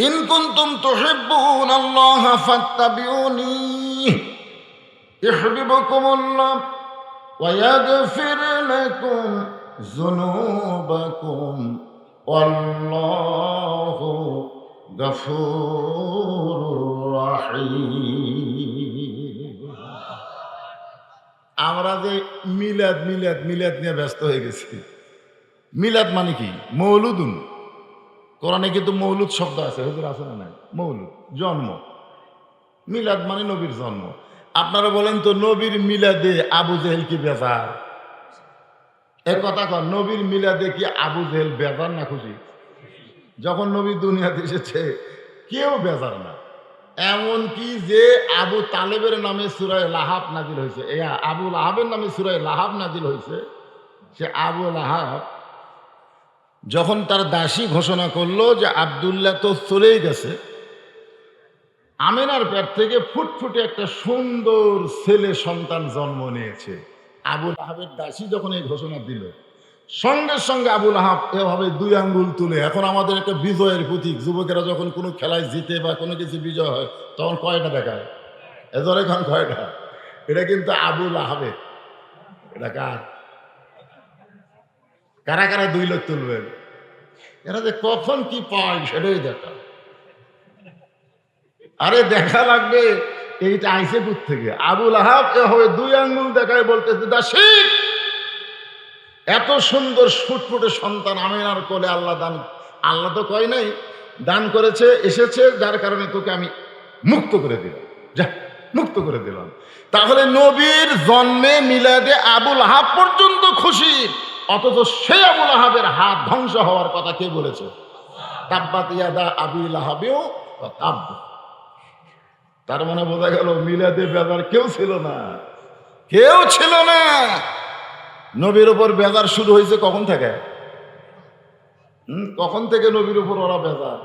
Speaker 1: ইন কুনতুম তুহিব্বুনাল্লাহ ফাত্তাবিউনি ইউহিব্বুকুমুল্লাহ ويغفر لكم ذنوبكم والله غفور رحيم। আমরা যে মিলাদ মিলাদ মিলাদ নিয়ে ব্যস্ত হয়ে গেছি। মিলাদ মানে কি? মৌলুদুন। কোরআনে কিন্তু মৌলুদ শব্দ আছে, হুজুর আছে না নাই? মৌলুদ জন্ম, মিলাদ মানে নবীর জন্ম। আপনারা বলেন তো নবীর মিলাদে আবু জেহেল কি বেজার? এক কথা কন, নবীর মিলাদে কি আবু জেহেল বেজার না খুশি? যখন নবী দুনিয়াতে এসেছে কেউ বেজার না। এমন কি যে আবু তালেবের নামে সূরা লাহাব নাজিল হয়েছে, আবু লাহাবের নামে সূরা লাহাব নাজিল হয়েছে। সে আবু লাহাব যখন তার দাসী ঘোষণা করলো যে আব্দুল্লাহ তো চলেই গেছে, আমিনার পেট থেকে ফুটফুটে একটা সুন্দর ছেলে সন্তান জন্ম নিয়েছে, আবু লাহাবের দাসী যখন এই ঘোষণা দিল, সঙ্গে সঙ্গে আবু লাহাব এভাবে 2 আঙ্গুল তুলে, এখন আমাদের একটা বিজয়ের প্রতীক, যুবকেরা যখন কোনো খেলায় জিতে বা কোনো কিছু বিজয় হয় তখন কয়টা দেখায়? এজরে খান কয়টা? এটা কিন্তু আবু লাহাবের। এটা কার? কারা কারা 2 লোক তুলবেন? এরা যে কখন কি পায় সেটাই দেখা। আরে দেখা লাগবে এইটা আইসে দূর থেকে। আবু লাহাব এভাবে 2 আঙ্গুল দেখায় বলতেছে, দাসী এত সুন্দর ফুটফুটে সন্তান আমিনার কোলে আল্লাহ দান, আল্লাহ তো কয় নাই, দান করেছে, এসেছে, যার কারণে তোকে আমি মুক্ত করে দিলাম, যা মুক্ত করে দিলাম। তাহলে নবীর জন্মে মিলাদে আবু লাহাব পর্যন্ত খুশি, অথচ সেই আবু লাহাবের হাত ধ্বংস হওয়ার কথা কে বলেছে? তাব্বাত ইয়াদা আবি লাহাবিও তাব। তার মানে বোঝা গেল মিলাদে বেজার কেউ ছিল না, কেউ ছিল না। নবীর উপর বেজার শুরু হয়েছে কখন থেকে? কখন থেকে নবীর উপর ওরা বেজার?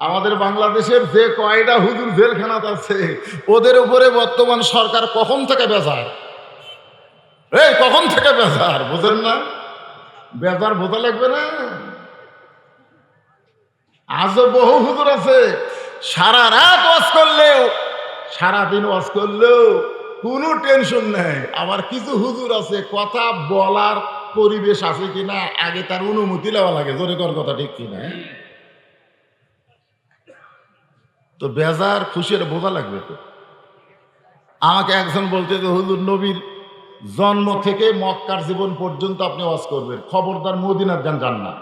Speaker 1: আমাদের বাংলাদেশের যে কয়টা হুজুর জেলখানাত আছে ওদের উপরে বর্তমান সরকার কখন থেকে বেজার? এই কখন থেকে বেজার বোঝেন না? বেজার বোঝা লাগবে না? আজও বহু হুজুর আছে সারা রাত ওয়াজ করলেও, সারাদিন ওয়াজ করলেও কোনো টেনশন নেই। আবার কিছু হুজুর আছে কথা বলার পরিবেশ আছে কিনা আগে তার অনুমতি নেওয়া লাগে, জোরে কর কথা ঠিক কিনা? তো বেজার খুশির বোঝা লাগবে তো। আমাকে একজন বলতে যে হুজুর নবীর জন্ম থেকে মক্কার জীবন পর্যন্ত আপনি ওয়াজ করবেন, খবরদার মদিনার যান না।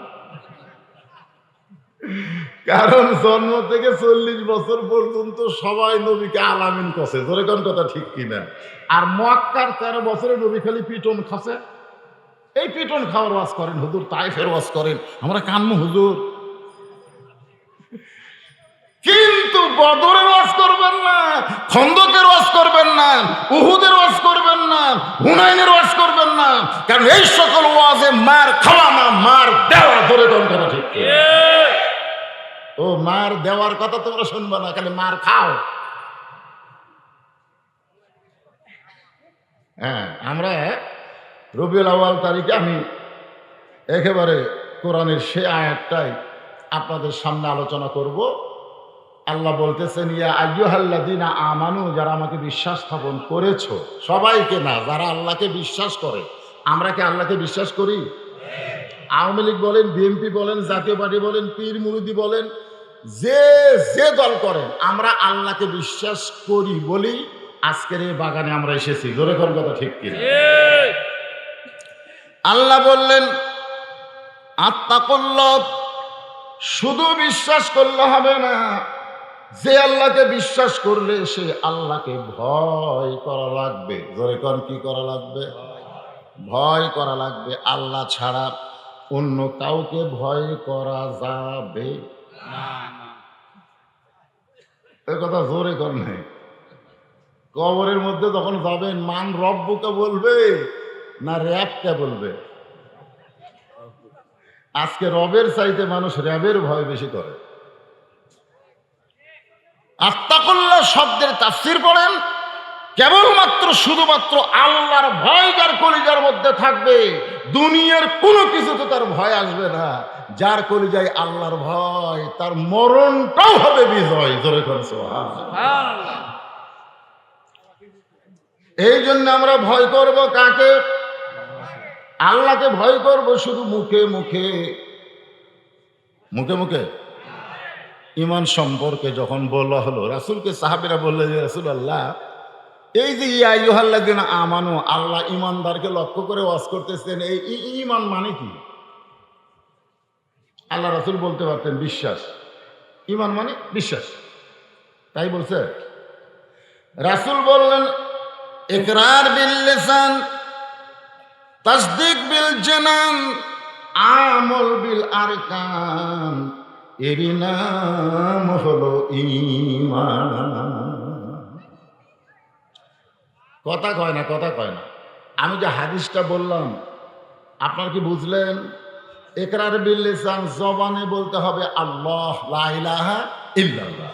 Speaker 1: কারণ জন্ম থেকে 40 বছর পর্যন্ত সবাই নবীকে আলামিন করছে, জোরে কোন কথা ঠিক কিনা? আর মক্কার 13 বছরে নবী খালি পিটন খাচ্ছে। এই পিটন খাওয়ার ওয়াজ করেন হুজুর, তাইফের ওয়াজ করেন, আমরা কানমু হুজুর। কিন্তু বদরের ওয়াজ করবেন না, খন্দকের ওয়াজ করবেন না, উহুদের ওয়াজ করবেন না, হুনাইনের ওয়াজ করবেন না। কারণ এই সকল ওয়াজে মার খাওয়া না, মার দেওয়া, জোরে কোন কথা ঠিক কিনা? ও মার দেওয়ার কথা তোমরা শুনবা না, খালি মার খাও। হ্যাঁ, আমরা রবিউল আউয়াল তারিখে আমি একেবারে কোরআনের সে আয়াতটাই আপনাদের সামনে আলোচনা করব। আল্লাহ বলতেছেন, ইয়া আইয়ুহাল্লাযীনা আমানু, যারা আমাকে বিশ্বাস স্থাপন করেছো, সবাইকে না, যারা আল্লাহকে বিশ্বাস করে। আমরা কি আল্লাহকে বিশ্বাস করি? আওয়ামী লীগ বলেন, বিএনপি বলেন, জাতীয় পার্টি বলেন, পীর মুরিদি বলেন, যে যে দল করেন, আমরা আল্লাহকে বিশ্বাস করি বলি আজকের এই বাগানে আমরা এসেছি, জোরে কোন কথা ঠিক কিনা? আল্লাহ বললেন আত্তাকুল্লাহ, শুধু বিশ্বাস করলে হবে না, যে আল্লাহকে বিশ্বাস করলে সে আল্লাহকে ভয় করা লাগবে। জোরে কোন কি করা লাগবে? ভয় করা লাগবে। আল্লাহ ছাড়া অন্য কাউকে ভয় করা যাবে না। এই কথা জোরে কর নাই। কবরের মধ্যে যখন যাবেন, মান রব্বুকে বলবে না র‍্যাবকে বলবে? আজকে রবের চাইতে মানুষ র‍্যাবের ভয় বেশি করে। আত্তাকুল্লাহ শব্দের তাফসীর পড়েন, কেবলমাত্র শুধুমাত্র আল্লাহর ভয় যার কলিজার মধ্যে থাকবে, দুনিয়ার কোনো কিছুতে তার ভয় আসবে না। যার কলিজায় আল্লাহর ভয়, তার মরণটাও হবে বিজয়। জোরে করে সুবহানাল্লাহ। এই জন্য আমরা ভয় করব কাকে? আল্লাহকে ভয় করব শুধু মুখে মুখে। মুখে মুখে ঈমান সম্পর্কে যখন বলা হলো, রাসূলকে সাহাবীরা বললেন যে রাসূলুল্লাহ, এই যে ইয়া আইয়ুহাল্লাযিনা আমানু, আল্লাহ ঈমানদারকে লক্ষ্য করে ওয়াজ করতেছেন, এই ঈমান মানে কি? আল্লাহ রাসূল বলতে পারতেন বিশ্বাস। ঈমান মানে বিশ্বাস, তাই বলছে। রাসূল বললেন ইকরার বিল লিসান, তাসদীক বিল জানান, আমল বিল আরকান, এরই নাম হলো ঈমান। কথা কয় না, কথা কয় না। আমি যে হাদিসটা বললাম আপনার কি বুঝলেন? ইকরার বিল লিসান, জবানে বলতে হবে আল্লাহ লা ইলাহা ইল্লাল্লাহ।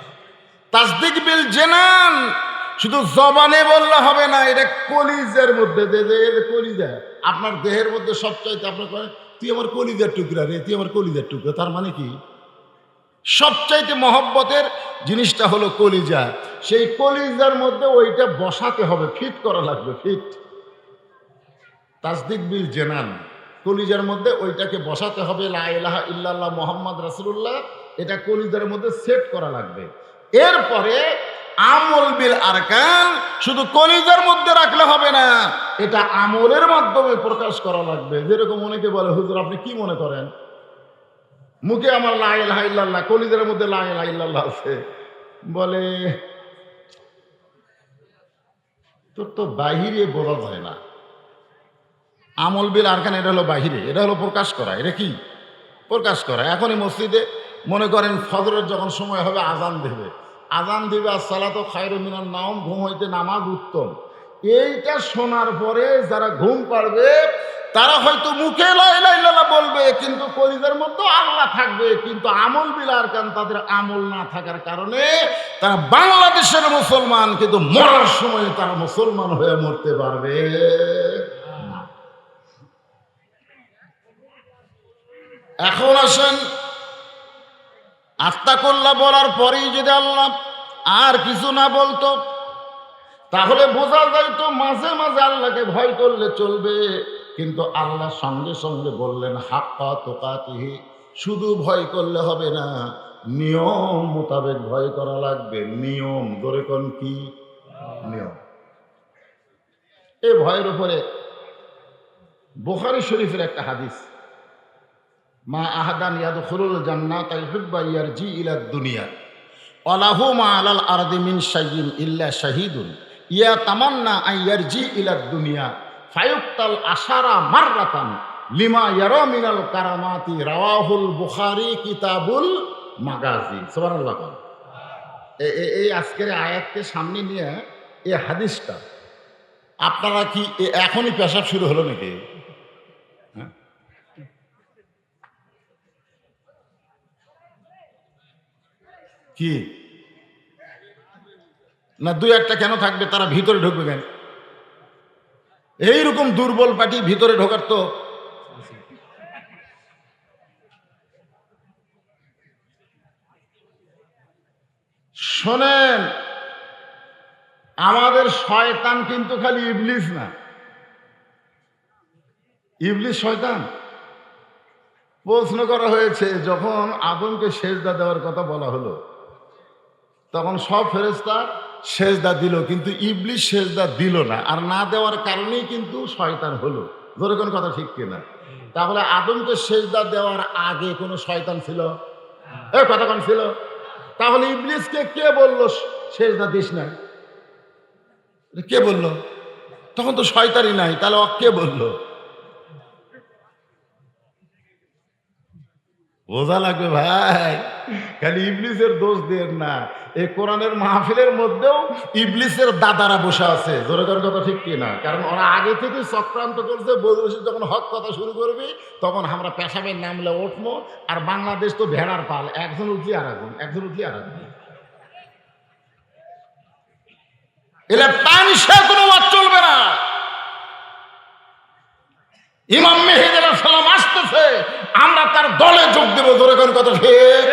Speaker 1: তাসদীক বিল জানান, শুধু জবানে বললে হবে না, এটা কলিজার মধ্যে কলিজা আপনার দেহের মধ্যে সবচাইতে আপনার কয় তুই আমার কলিজার টুকরা রে, তুই আমার কলিজার টুকরা। তার মানে কি? সবচাইতে মহব্বতের জিনিসটা হলো কলিজা। সেই কলিজার মধ্যে ওইটা বসাতে হবে, ফিট করা লাগবে, ফিট। তাসদীক বিল জানান, কলিজার মধ্যে ওইটাকে বসাতে হবে, লা ইলাহা ইল্লাল্লাহ মুহাম্মদ রাসূলুল্লাহ, এটা কলিজার মধ্যে সেট করা লাগবে। এরপরে আমল বিল আরকান, শুধু কলিজার মধ্যে রাখলে হবে না, এটা আমলের মাধ্যমে প্রকাশ করা লাগবে। যেরকম অনেকে বলে হুজুর আপনি কি মনে করেন, মুখে আমার লা ইলাহা ইল্লাল্লাহ, কলিজার মধ্যে লা ইলাহা ইল্লাল্লাহ আছে, বলে তোর তো বাহিরে বোঝা যায় না। আমল বিল আরকান এটা হলো বাহিরে, এটা হলো প্রকাশ করা। এটা কি? প্রকাশ করা। এখনই মসজিদে মনে করেন ফজরের যখন সময় হবে আজান দেবে, আজান দিবে আসসালাতু খায়রুম মিনান নাওম, ঘুম হইতে নামাজ উত্তম। এইটা শোনার পরে যারা ঘুম পাড়বে তারা হয়তো মুখে লা ইলাহা ইল্লাল্লাহ বলবে, কিন্তু কলিজার মধ্যে আল্লাহ থাকবে, কিন্তু আমল বিল আরকান তাদের আমল না থাকার কারণে তারা বাংলাদেশের মুসলমান, কিন্তু মরার সময় তারা মুসলমান হয়ে মরতে পারবে না। এখন আসেন, আত্তাকুল্লাহ বলার পরেই যদি আল্লাহ আর কিছু না বলতো তাহলে বোঝা যাইতো মাঝে মাঝে আল্লাহকে ভয় করলে চলবে, কিন্তু আল্লাহ সঙ্গে সঙ্গে বললেন হাক্কা তুকাতিহি, শুধু ভয় করলে হবে না, নিয়ম মোতাবেক ভয় করা লাগবে। নিয়ম, ধরে কোন কি নিয়ম? এই ভয়ের উপরে বুখারী শরীফের একটা হাদিস, মা আহাদান ইয়াদখুলুল জান্নাতা ইউহিব্বু ইয়ারজি ইলা দুনিয়া ওয়ালাহু মা আলাল আরদি মিন শাইইন ইল্লা শাহীদুন ইয়া তামান্না আন ইয়ারজি ইলা দুনিয়া ফায়ুক্তাল আশারা মাররাতান লিমা ইয়ারা মিনাল কারামাতি, রাওয়াহুল বুখারী কিতাবুল মাগাজি। সুবহানাল্লাহ। এই আজকের আয়াতকে সামনে নিয়ে এই হাদিসটা আপনারা কি এখনই পেশাব শুরু হলো নাকি? কি না, দুই একটা কেন থাকবে, তারা ভিতরে ঢুকবে কেন? এইরকম দুর্বল পার্টি ভিতরে ঢোকার তো শোনেন, আমাদের শয়তান কিন্তু খালি ইবলিস না, ইবলিস শয়তান। প্রশ্ন করা হয়েছে যখন আদমকে সেজদা দেওয়ার কথা বলা হলো, তখন সব ফেরেশতা সেজদা দিল, কিন্তু ইবলিস সেজদা দিল না। আর না দেওয়ার কারণেই কিন্তু শয়তান হলো। ধরে কোন কথা ঠিক কিনা? তাহলে আদমকে সেজদা দেওয়ার আগে কোনো শয়তান ছিল? কথা কোন ছিল? তাহলে ইবলিসকে কে বললো সেজদা দিস না? কে বললো? তখন তো শয়তানই নাই, তাহলে কে বললো? বোঝা লাগবে ভাই, খালি ইবলিসের দোষ দেন না। এই কোরআনের মাহফিলের মধ্যেও ইবলিসের দাদারা বসে আছে। জোরে করার কথা ঠিক কিনা? কারণ ওরা আগে থেকে চক্রান্ত করছে, বসে যখন হক কথা শুরু করবি তখন আমরা পেশাবের নামলে উঠবো। আর বাংলাদেশ তো ভেড়ার পাল, একজন উঠলি আর একজন, একজন উঠলি আর একজন। এলে পানি সে কোনো ওয়াজ চলবে না। ইমাম মেহেদী আলাইহিস সালাম আসতেছে, আমরা তার দলে যোগ দেব। ধরে কোন কথা ঠিক?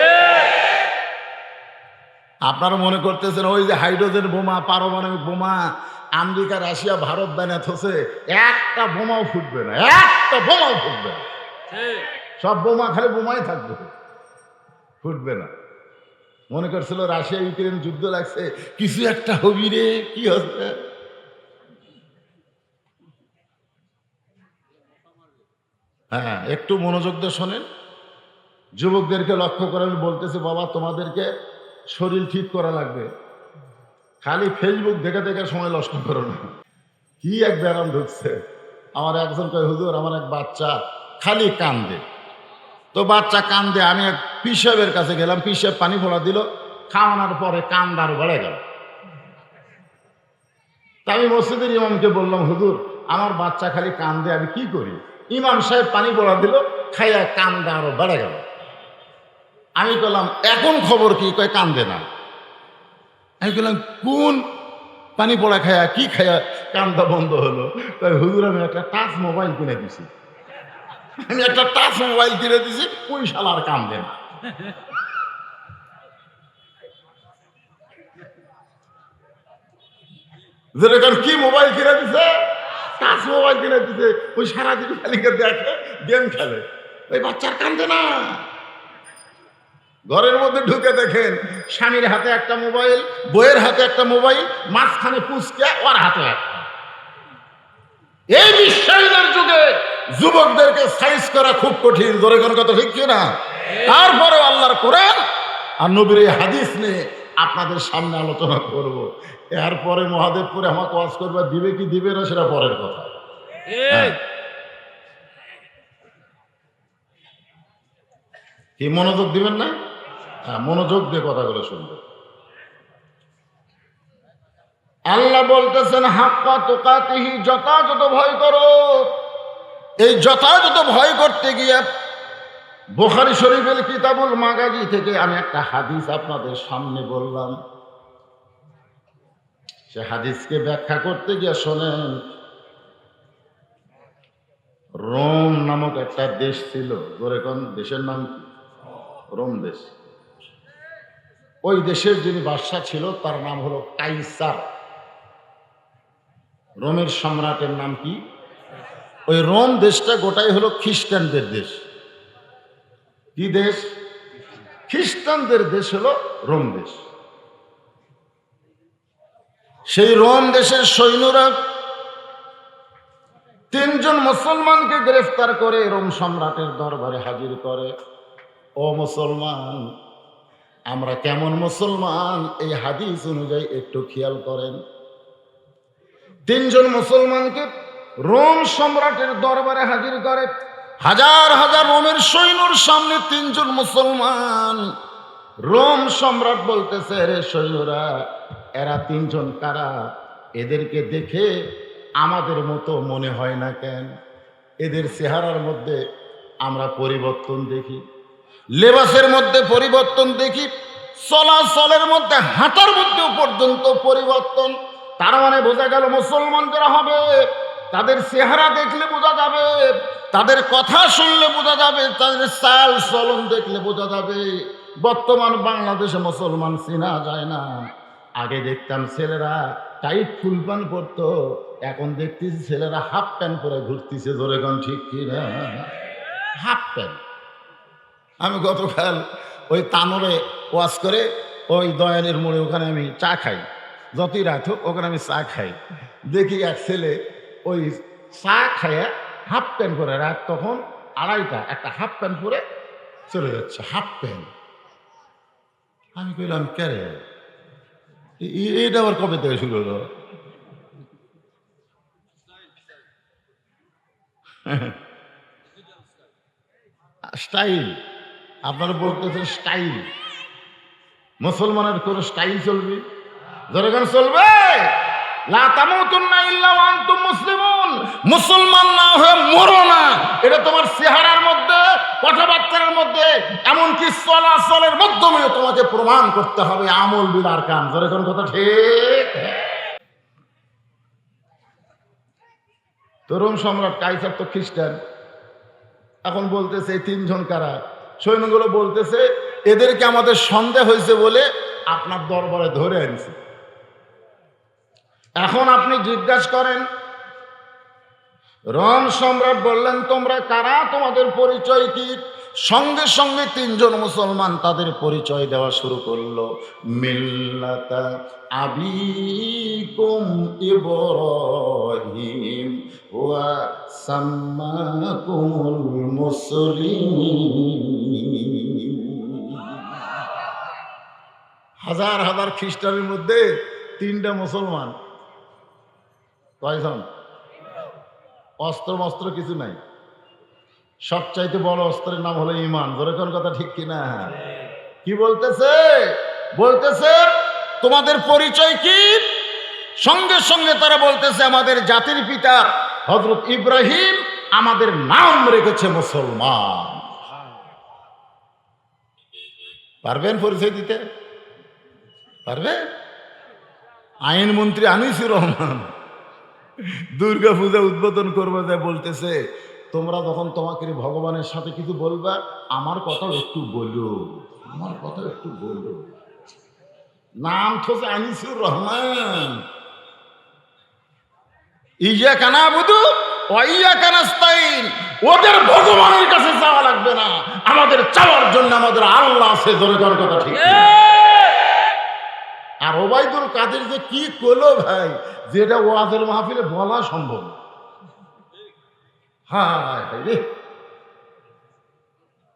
Speaker 1: আপনারা মনে করতেছেন ওই যে হাইড্রোজেন বোমা, পারমাণবিক বোমা, আমেরিকা রাশিয়া ভারত বানাত হচ্ছে একটা বোমাও ফুটবে না, একটা বোমাও ফুটবে না, সব বোমা খালি বোমাই থাকবে, ফুটবে না। মনে করছিল রাশিয়া ইউক্রেন যুদ্ধ লাগছে, কিছু একটা হবি রে, কি হচ্ছে? হ্যাঁ, একটু মনোযোগ দিয়ে শোনেন। যুবকদেরকে লক্ষ্য করে আমি বলতেছি, বাবা তোমাদেরকে শরীর ঠিক করা লাগবে, খালি ফেসবুক দেখে দেখে সময় নষ্ট করো না। কি এক ব্যারাম ঢুকছে। আমার একজন কয়, হুজুর আমার এক বাচ্চা খালি কান্দে। তো বাচ্চা কান্দে, আমি এক পিসাবের কাছে গেলাম, পিসাব পানি ফোড়া দিল, খাওয়ানোর পরে কান্দার বেড়ে গেল। তা আমি মসজিদের ইমামকে বললাম, হুজুর আমার বাচ্চা খালি কান্দে, আমি কি করি? ইমাম সাহেব পানি পড়া দিল, খাইয়া কান্দা আরো বেড়ে গেল। আমি বললাম, এখন খবর কি? কয় কান্দে না। আমি বললাম, কোন পানি পড়া খায়া কি খায়া কান্দা বন্ধ হলো? তাই হুজুর আমি একটা টাচ মোবাইল কিনে দিছি, আমি একটা টাচ মোবাইল কিনে দিছি, ওই শালার কান্দে না। যেরকম কি মোবাইল কিনে দিছে? টাচ মোবাইল কিনে দিছে, ওই সারাদিন খালি দেখে গেম খেলে, ওই বাচ্চার কান্দে না। ঘরের মধ্যে ঢুকে দেখেন স্বামীর হাতে একটা মোবাইল, বইয়ের হাতে একটা মোবাইল, মাঝখানে পুচকে ওর হাতে একটা। এই বিশ্বাসের যুগে যুবকদেরকে সাইজ করা খুব কঠিন, ধরে কোন কথা ঠিক না? তারপরে আল্লাহর কোরআন আর নবীর এই হাদিস নিয়ে আপনাদের সামনে আলোচনা করব। এরপরে মহাদেবপুরে আমাকে ওয়াজ করবে, দিবে কি দিবে না সেটা পরের কথা। হ্যাঁ। কি মনোযোগ দিবেন না? হ্যাঁ, মনোযোগ দিয়ে কথাগুলো শুনবে। আল্লাহ বলতেছেন, হাক্কা তুকাতিহি, যথাযথ ভয় করো। এই যথাযথ ভয় করতে গিয়ে বুখারী শরীফের কিতাবুল মাগাজি থেকে আমি একটা হাদিস আপনাদের সামনে বললাম। সে হাদিসকে ব্যাখ্যা করতে গিয়ে শোনেন, রোম নামক একটা দেশ ছিল। ধরে কোন দেশের নাম কি? রোম দেশ। ওই দেশের যিনি বাদশা ছিল তার নাম হলো কাইসার। রোমের সম্রাটের নাম কি? ওই রোম দেশটা গোটাই হলো খ্রিস্টানদের দেশ। কি দেশ? খ্রিস্টানদের দেশ হলো রোম দেশ। সেই রোম দেশের সৈন্যরা 3 জন মুসলমানকে গ্রেফতার করে রোম সম্রাটের দরবারে হাজির করে। ও মুসলমান, আমরা কেমন মুসলমান এই হাদিস অনুযায়ী একটু খেয়াল করেন। 3 জন মুসলমানকে রোম সম্রাটের দরবারে হাজির করে। হাজার হাজার রোমের সৈন্যর সামনে 3 জন মুসলমান। রোম সম্রাট বলতেছে, রে সৈন্যরা, এরা 3 জন কারা? এদেরকে দেখে আমাদের মতো মনে হয় না কেন? এদের চেহারার মধ্যে আমরা পরিবর্তন দেখি, লেবাসের মধ্যে পরিবর্তন দেখি, চলাচলের মধ্যে, হাঁটার মধ্যেও পর্যন্ত পরিবর্তন। তার মানে বোঝা গেল মুসলমান যারা হবে তাদের চেহারা দেখলে বোঝা যাবে, তাদের কথা শুনলে বোঝা যাবে, তাদের চাল চলন দেখলে বোঝা যাবে। বর্তমান বাংলাদেশে মুসলমান চেনা যায় না। আগে দেখতাম ছেলেরা টাইট ফুল প্যান্ট পরতো, এখন দেখতেছি ছেলেরা হাফ প্যান্ট পরে ঘুরতেছে। ধরে কোন ঠিক কিনা? Half pant. আমি গতকাল ওই তানোরে ওয়াজ করে ওই দয়ালের মোড়ে ওখানে আমি চা খাই, যতই রাত হোক ওখানে আমি চা খাই। দেখি এক ছেলে ওই চা খাইয়া হাফ প্যান্ট পরে, রাত তখন 2:30, একটা হাফ প্যান্ট পরে চলে যাচ্ছে, হাফ প্যান্ট। আমি কইলাম, কে রে, এটা আবার কবে থেকে শুরু হলো? স্টাইল। আপনারা বলতেছেন স্টাইল। মুসলমানের কোন স্টাইল চলবে? যখন চলবে, লা তামুতুন্না ইল্লা ওয়া আনতুম মুসলিমুন, মুসলমান না হয়ে মরো না। এটা তোমার চেহারার মধ্যে, কথাবার্তার মধ্যে, এমনকি চলাচলের মাধ্যমে তোমাকে প্রমাণ করতে হবে। আমল বিল আরকান। যখন কথা ঠিক। রোম সম্রাট কাইসার তো খ্রিস্টান। এখন বলতেছে এই 3 জন কারা? সৈন্যগুলো বলতেছে, এদেরকে আমাদের সন্দেহ হয়েছে বলে আপনার দরবারে ধরে আনছি। এখন আপনি জিজ্ঞাসা করেন, রোম সম্রাট বললেন তোমরা কারা, তোমাদের পরিচয় কি? সঙ্গে সঙ্গে তিনজন মুসলমান তাদের পরিচয় দেওয়া শুরু করলো। মিল্লাতা আবিকুম ইব্রাহিম ওয়া সাম্মাকুমুল মুসলিমিন। হাজার হাজার খ্রিস্টানের মধ্যে তিনটা মুসলমান। কয়জন? অস্ত্র মস্ত্র কিছু নাই, সবচাইতে বড় অস্ত্রের নাম হলো ঈমান। ধরে কোন কথা ঠিক কিনা? কি বলতেছে? বলতেছে তোমাদের পরিচয় কি? সঙ্গে সঙ্গে তারা বলতেছে আমাদের জাতির পিতা হযরত ইব্রাহিম আমাদের নাম রেখেছে মুসলমান। পারবেন পরিচয় দিতে? পারবে? আইনমন্ত্রী আনিসুর রহমান দুর্গা পূজা উদ্বোধন করবে যায় বলতেছে তোমরা যখন তোমাকে ভগবানের সাথে কিছু বলবা আমার কথা একটু বলো, আমার কথা একটু বলো। নাম তো আনিসুর রহমান। ইয়াকা নাবুদু ওয়া ইয়াকা নাস্তাইন। ওদের ভগবানের কাছে যাওয়া লাগবে না, আমাদের চাওয়ার জন্য আমাদের আল্লাহ আছে। জোরে জোরে কথা ঠিক। আর ওবায়দুল কাদের যে কি করলো ভাই, যেটা ওয়াজের মাহফিলে বলা সম্ভব। হ্যাঁ,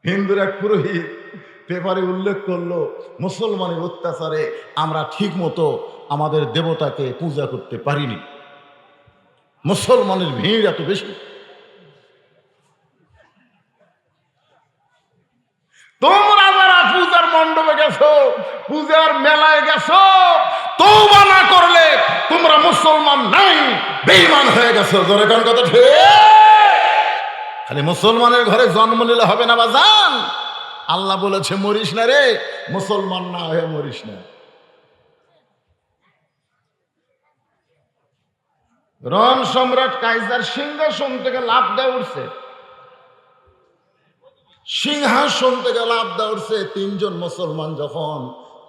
Speaker 1: হিন্দুর এক পুরোহিত পেপারে উল্লেখ করলো মুসলমানের অত্যাচারে আমরা ঠিক মতো আমাদের দেবতাকে পূজা করতে পারিনি, মুসলমানের ভিড় এত বেশি। তোমরা যারা পূজার মণ্ডপে গেছো, পূজার মেলায় গেছো, তওবা না করলে তোমরা মুসলমান নাই, বেঈমান হয়ে গেছো। জোরে কোন কথা ঠিক? খালি মুসলমানের ঘরে জন্ম নিলে হবে না বাজান। আল্লাহ বলেছে মরিস না রে, মুসলমান না হয়ে মরিস না। রোম সম্রাট কাইজার সিংহাসন থেকে লাফ দেওয়া উঠছে, সিংহাসন থেকে লাফ দেওয়া উঠছে। তিনজন মুসলমান যখন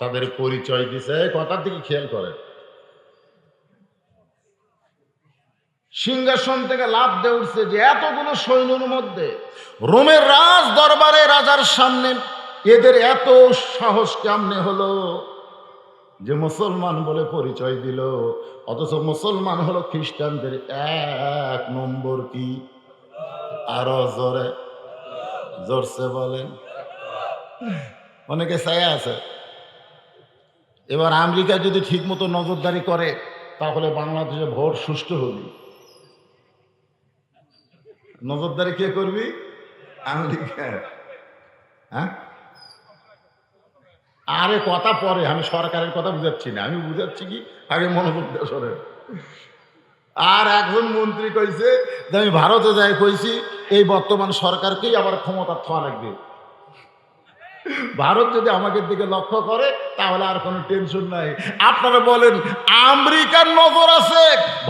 Speaker 1: তাদের পরিচয় দিছে, কথার দিকে খেয়াল করে, সিংহাসন থেকে লাফ দিয়ে উঠছে যে এতগুলো সৈন্যের মধ্যে রোমের রাজ দরবারে রাজার সামনে এদের এত সাহস কেমনে হলো যে মুসলমান বলে পরিচয় দিল, অথচ মুসলমান হলো খ্রিস্টানদের এক নম্বর কি? আরো জোরে জোরসে বলেন। অনেকে চাই আছে এবার আমেরিকা যদি ঠিক মতো নজরদারি করে তাহলে বাংলাদেশে ভোট সুষ্ঠু হবে। নজরদারি কে করবি? আমেরিকা। হ্যাঁ, আরে কথা পরে, আমি সরকারের কথা বুঝাচ্ছি না, আমি বুঝাচ্ছি কি আগে মনোযোগ দেওয়া সরে। আর একজন মন্ত্রী কইছে যে আমি ভারতে যাই কইছি এই বর্তমান সরকারকেই আবার ক্ষমতা থাকা লাগবে। ভারত যদি আমাদের দিকে লক্ষ্য করে তাহলে আর কোনো টেনশন নাই। আপনারা বলেন আমেরিকার নজর আছে,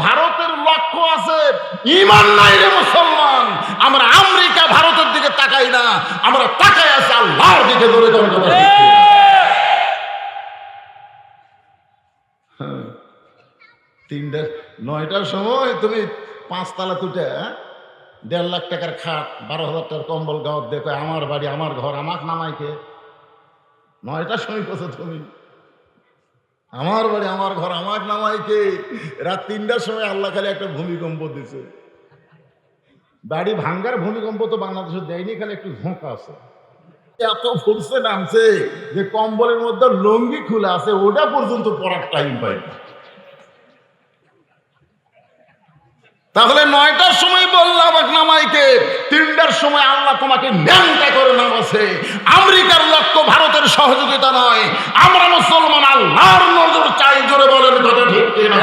Speaker 1: ভারতের লক্ষ্য আছে, ঈমান নাই রে মুসলমান। আমরা আমেরিকা ভারতের দিকে তাকাই না, আমরা তাকাই আছি আল্লাহর দিকে। ধরে তিনটা 9টার সময় তুমি 5 তালা তুটে 1.5 লাখ টাকার খাট 12,000 টাকার কম্বল গাওয়ার দেখো আমার বাড়ি আমার ঘর আমাকে নামাইকে। 9টার সময় কোথাও তুমি আমার বাড়ি আমার ঘর আমাকে নামাইকে। রাত 3টার সময় আল্লাহ খালি একটা ভূমিকম্প দিছে। বাড়ি ভাঙ্গার ভূমিকম্প তো বাংলাদেশে দেয়নি, খালি একটু ঝোঁকা আছে। এত ফুরসে নামছে যে কম্বলের মধ্যে লঙ্গি খুলে আছে, ওটা পর্যন্ত পড়ার টাইম পাই না। তাহলে 9টার সময় বললাম নামাইকে, 3টার সময় আল্লাহ তোমাকে ন্যাংটা করে নামাছে। আমেরিকার লক্ষ্য ভারতের সহযোগিতা নয়, আমরা মুসলমান আল্লাহর নজর চাই। জোরে বলেন কথা ঠিক কিনা?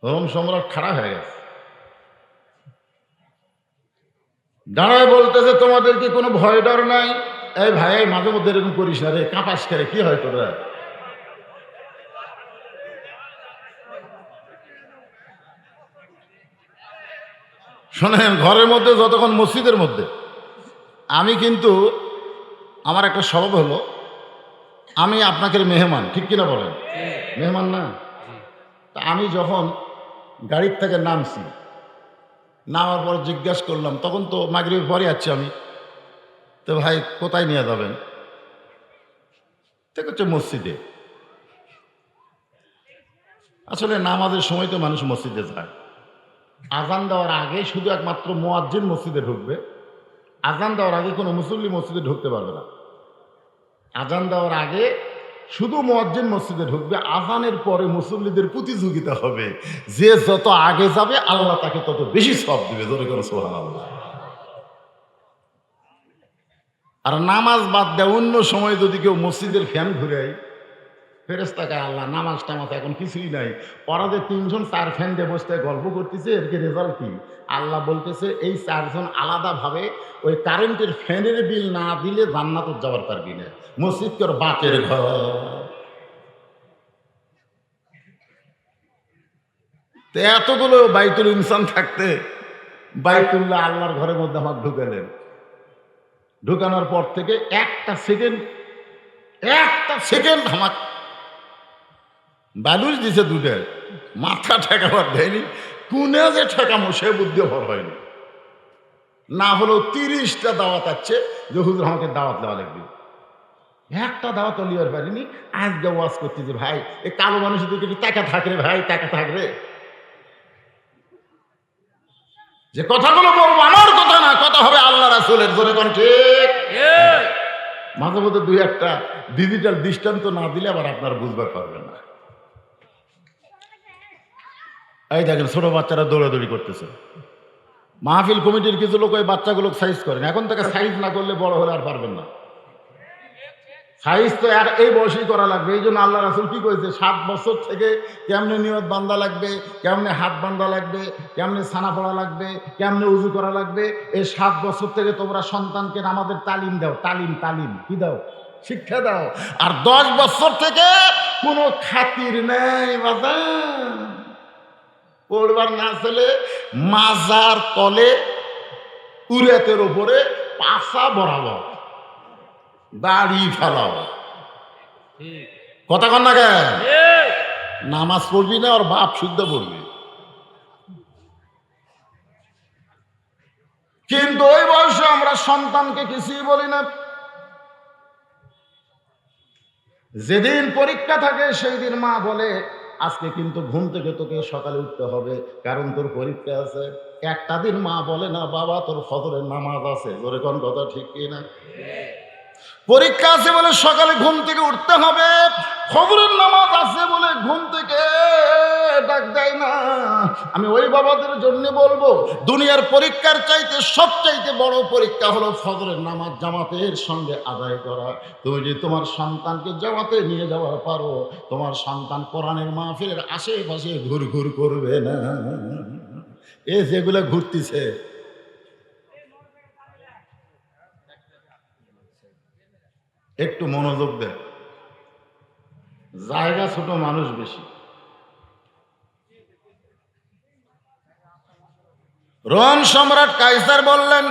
Speaker 1: রোম সম্রাট খাড়া হয়ে গেছে, দাঁড়ায় বলতেছে তোমাদের কি কোনো ভয় ডর নাই? এই ভাই মাঝে মধ্যে এরকম করিস না রে, কাঁপাস করে, কি হয় তোরা? শোনেন, ঘরের মধ্যে যতক্ষণ মসজিদের মধ্যে আমি কিন্তু আমার একটা স্বভাব হলো আমি আপনাকে মেহমান, ঠিক কিনা বলেন? মেহমান না? তা আমি যখন গাড়ির থেকে নামছি, নামার পর জিজ্ঞাসা করলাম, তখন তো মাগরিবের পরে আছি আমি, তো ভাই কোথায় নিয়ে যাবেন? তো হচ্ছে মসজিদে। আসলে নামাজের সময় তো মানুষ মসজিদে যায়, আজান দেওয়ার আগে শুধু একমাত্র মুয়াজ্জিন মসজিদে ঢুকবে, আজান দেওয়ার আগে কোনো মুসল্লি মসজিদে ঢুকতে পারবে না। আজান দেওয়ার আগে শুধু মুয়াজ্জিন মসজিদে ঢুকবে, আজানের পরে মুসল্লিদের প্রতিযোগিতা হবে, যে যত আগে যাবে আল্লাহ তাকে তত বেশি সওয়াব দিবে। জোরে করে সুবহানাল্লাহ। আর নামাজ বাদ দেয় অন্য সময় যদি কেউ মসজিদের ফ্যান ঘুরায়, ফেরেশতাকে আল্লাহ নামাজ টামাজ এখন কিছুই নাই, ওরা যে তিনজন চার ফ্যান দিয়ে বসতে গল্প করতেছে, এর কি রেজাল্ট কি? আল্লাহ বলতেছে এই চারজন আলাদাভাবে ওই কারেন্টের ফ্যানের বিল না দিলে জান্নাতে যাওয়ার পারবি না। মসজিদ তোর বাতের ঘর। তো এতগুলো বাইতুল ইনসান থাকতে বাইতুল্লাহ আল্লাহর ঘরের মধ্যে আমার ঢুকালেন। ঢুকানোর পর থেকে একটা সেকেন্ড আমার বালুস দিছে দুটো, মাথা ঠেকাবার দেয়নি, কোনে যে ঠেকামো সে বুদ্ধি ভর হয়নি। না হলেও 30টা দাওয়াত আছে যে হুজুর আমাকে দাওয়াত দেওয়া লাগবে, একটা দাওয়াত লিয়ার পারিনি। আজকে ওয়াজ করতে যে ভাই এই কালো মানুষ দিকে টাকা থাকরে, ভাই টাকা থাকরে, যে কথাগুলো বলবো আমার কথা না, কথা হবে আল্লাহ রাসূলের। জোরে কোন ঠিক? মাঝে মধ্যে দুই একটা ডিজিটাল দৃষ্টান্ত না দিলে আবার আপনার বুঝবার পারবেন না। এই দেখেন ছোট বাচ্চারা দৌড়াদৌড়ি করতেছে, মাহফিল কমিটির কিছু লোক ওই বাচ্চাগুলো সাইজ করেন, এখন থেকে সাইজ না করলে বড় হলে আর পারবেন না। সাইজ তো এই বয়সেই করা লাগবে। এই জন্য আল্লাহ রাসূল কি করেছে, 7 বছর থেকে কেমনে নিয়ত বান্ধা লাগবে, কেমনে হাত বান্ধা লাগবে, কেমনে ছানা পড়া লাগবে, কেমনে উজু করা লাগবে, এই 7 বছর থেকে তোমরা সন্তানকে আমাদের তালিম দাও। তালিম কি দাও? শিক্ষা দাও। আর 10 বছর থেকে কোনো খাতির নেই বাজান, পড়বার না চলে মাজার তলে উরেতের উপরে পাশা বরাবর দাড়ি ফেলাও। কথা কন না কেন? নামাজ পড়বি না, ওর বাপ শুদ্ধ পড়বি। কিন্তু ওই বয়সে আমরা সন্তানকে কিছুই বলি না। যেদিন পরীক্ষা থাকে সেই দিন মা বলে আজকে কিন্তু ঘুম থেকে তোকে সকালে উঠতে হবে, কারণ তোর পরীক্ষা আছে। একটা দিন মা বলে না বাবা তোর ফজরের নামাজ আছে। জোরে কোন কথা ঠিক কি না? পরীক্ষা আছে বলে সকালে ঘুম থেকে উঠতে হবে, ফজরের নামাজ আছে বলে ঘুম থেকে ডাক দেয় না। আমি ওই বাবাদের জন্য বলবো, দুনিয়ার পরীক্ষার চাইতে সবচাইতে বড় পরীক্ষা হলো ফজরের নামাজ জামাতের সঙ্গে আদায় করা। তুমি যদি তোমার সন্তানকে জামাতে নিয়ে যাওয়া পারো, তোমার সন্তান কোরআনের মাহফিলের আশেপাশে ঘুরঘুর করবে না। এ যেগুলো ঘুরতেছে, একটু মনোযোগ দেন, জায়গা ছোট, মানুষ বেশি। রোম সম্রাট কাইসার বললেন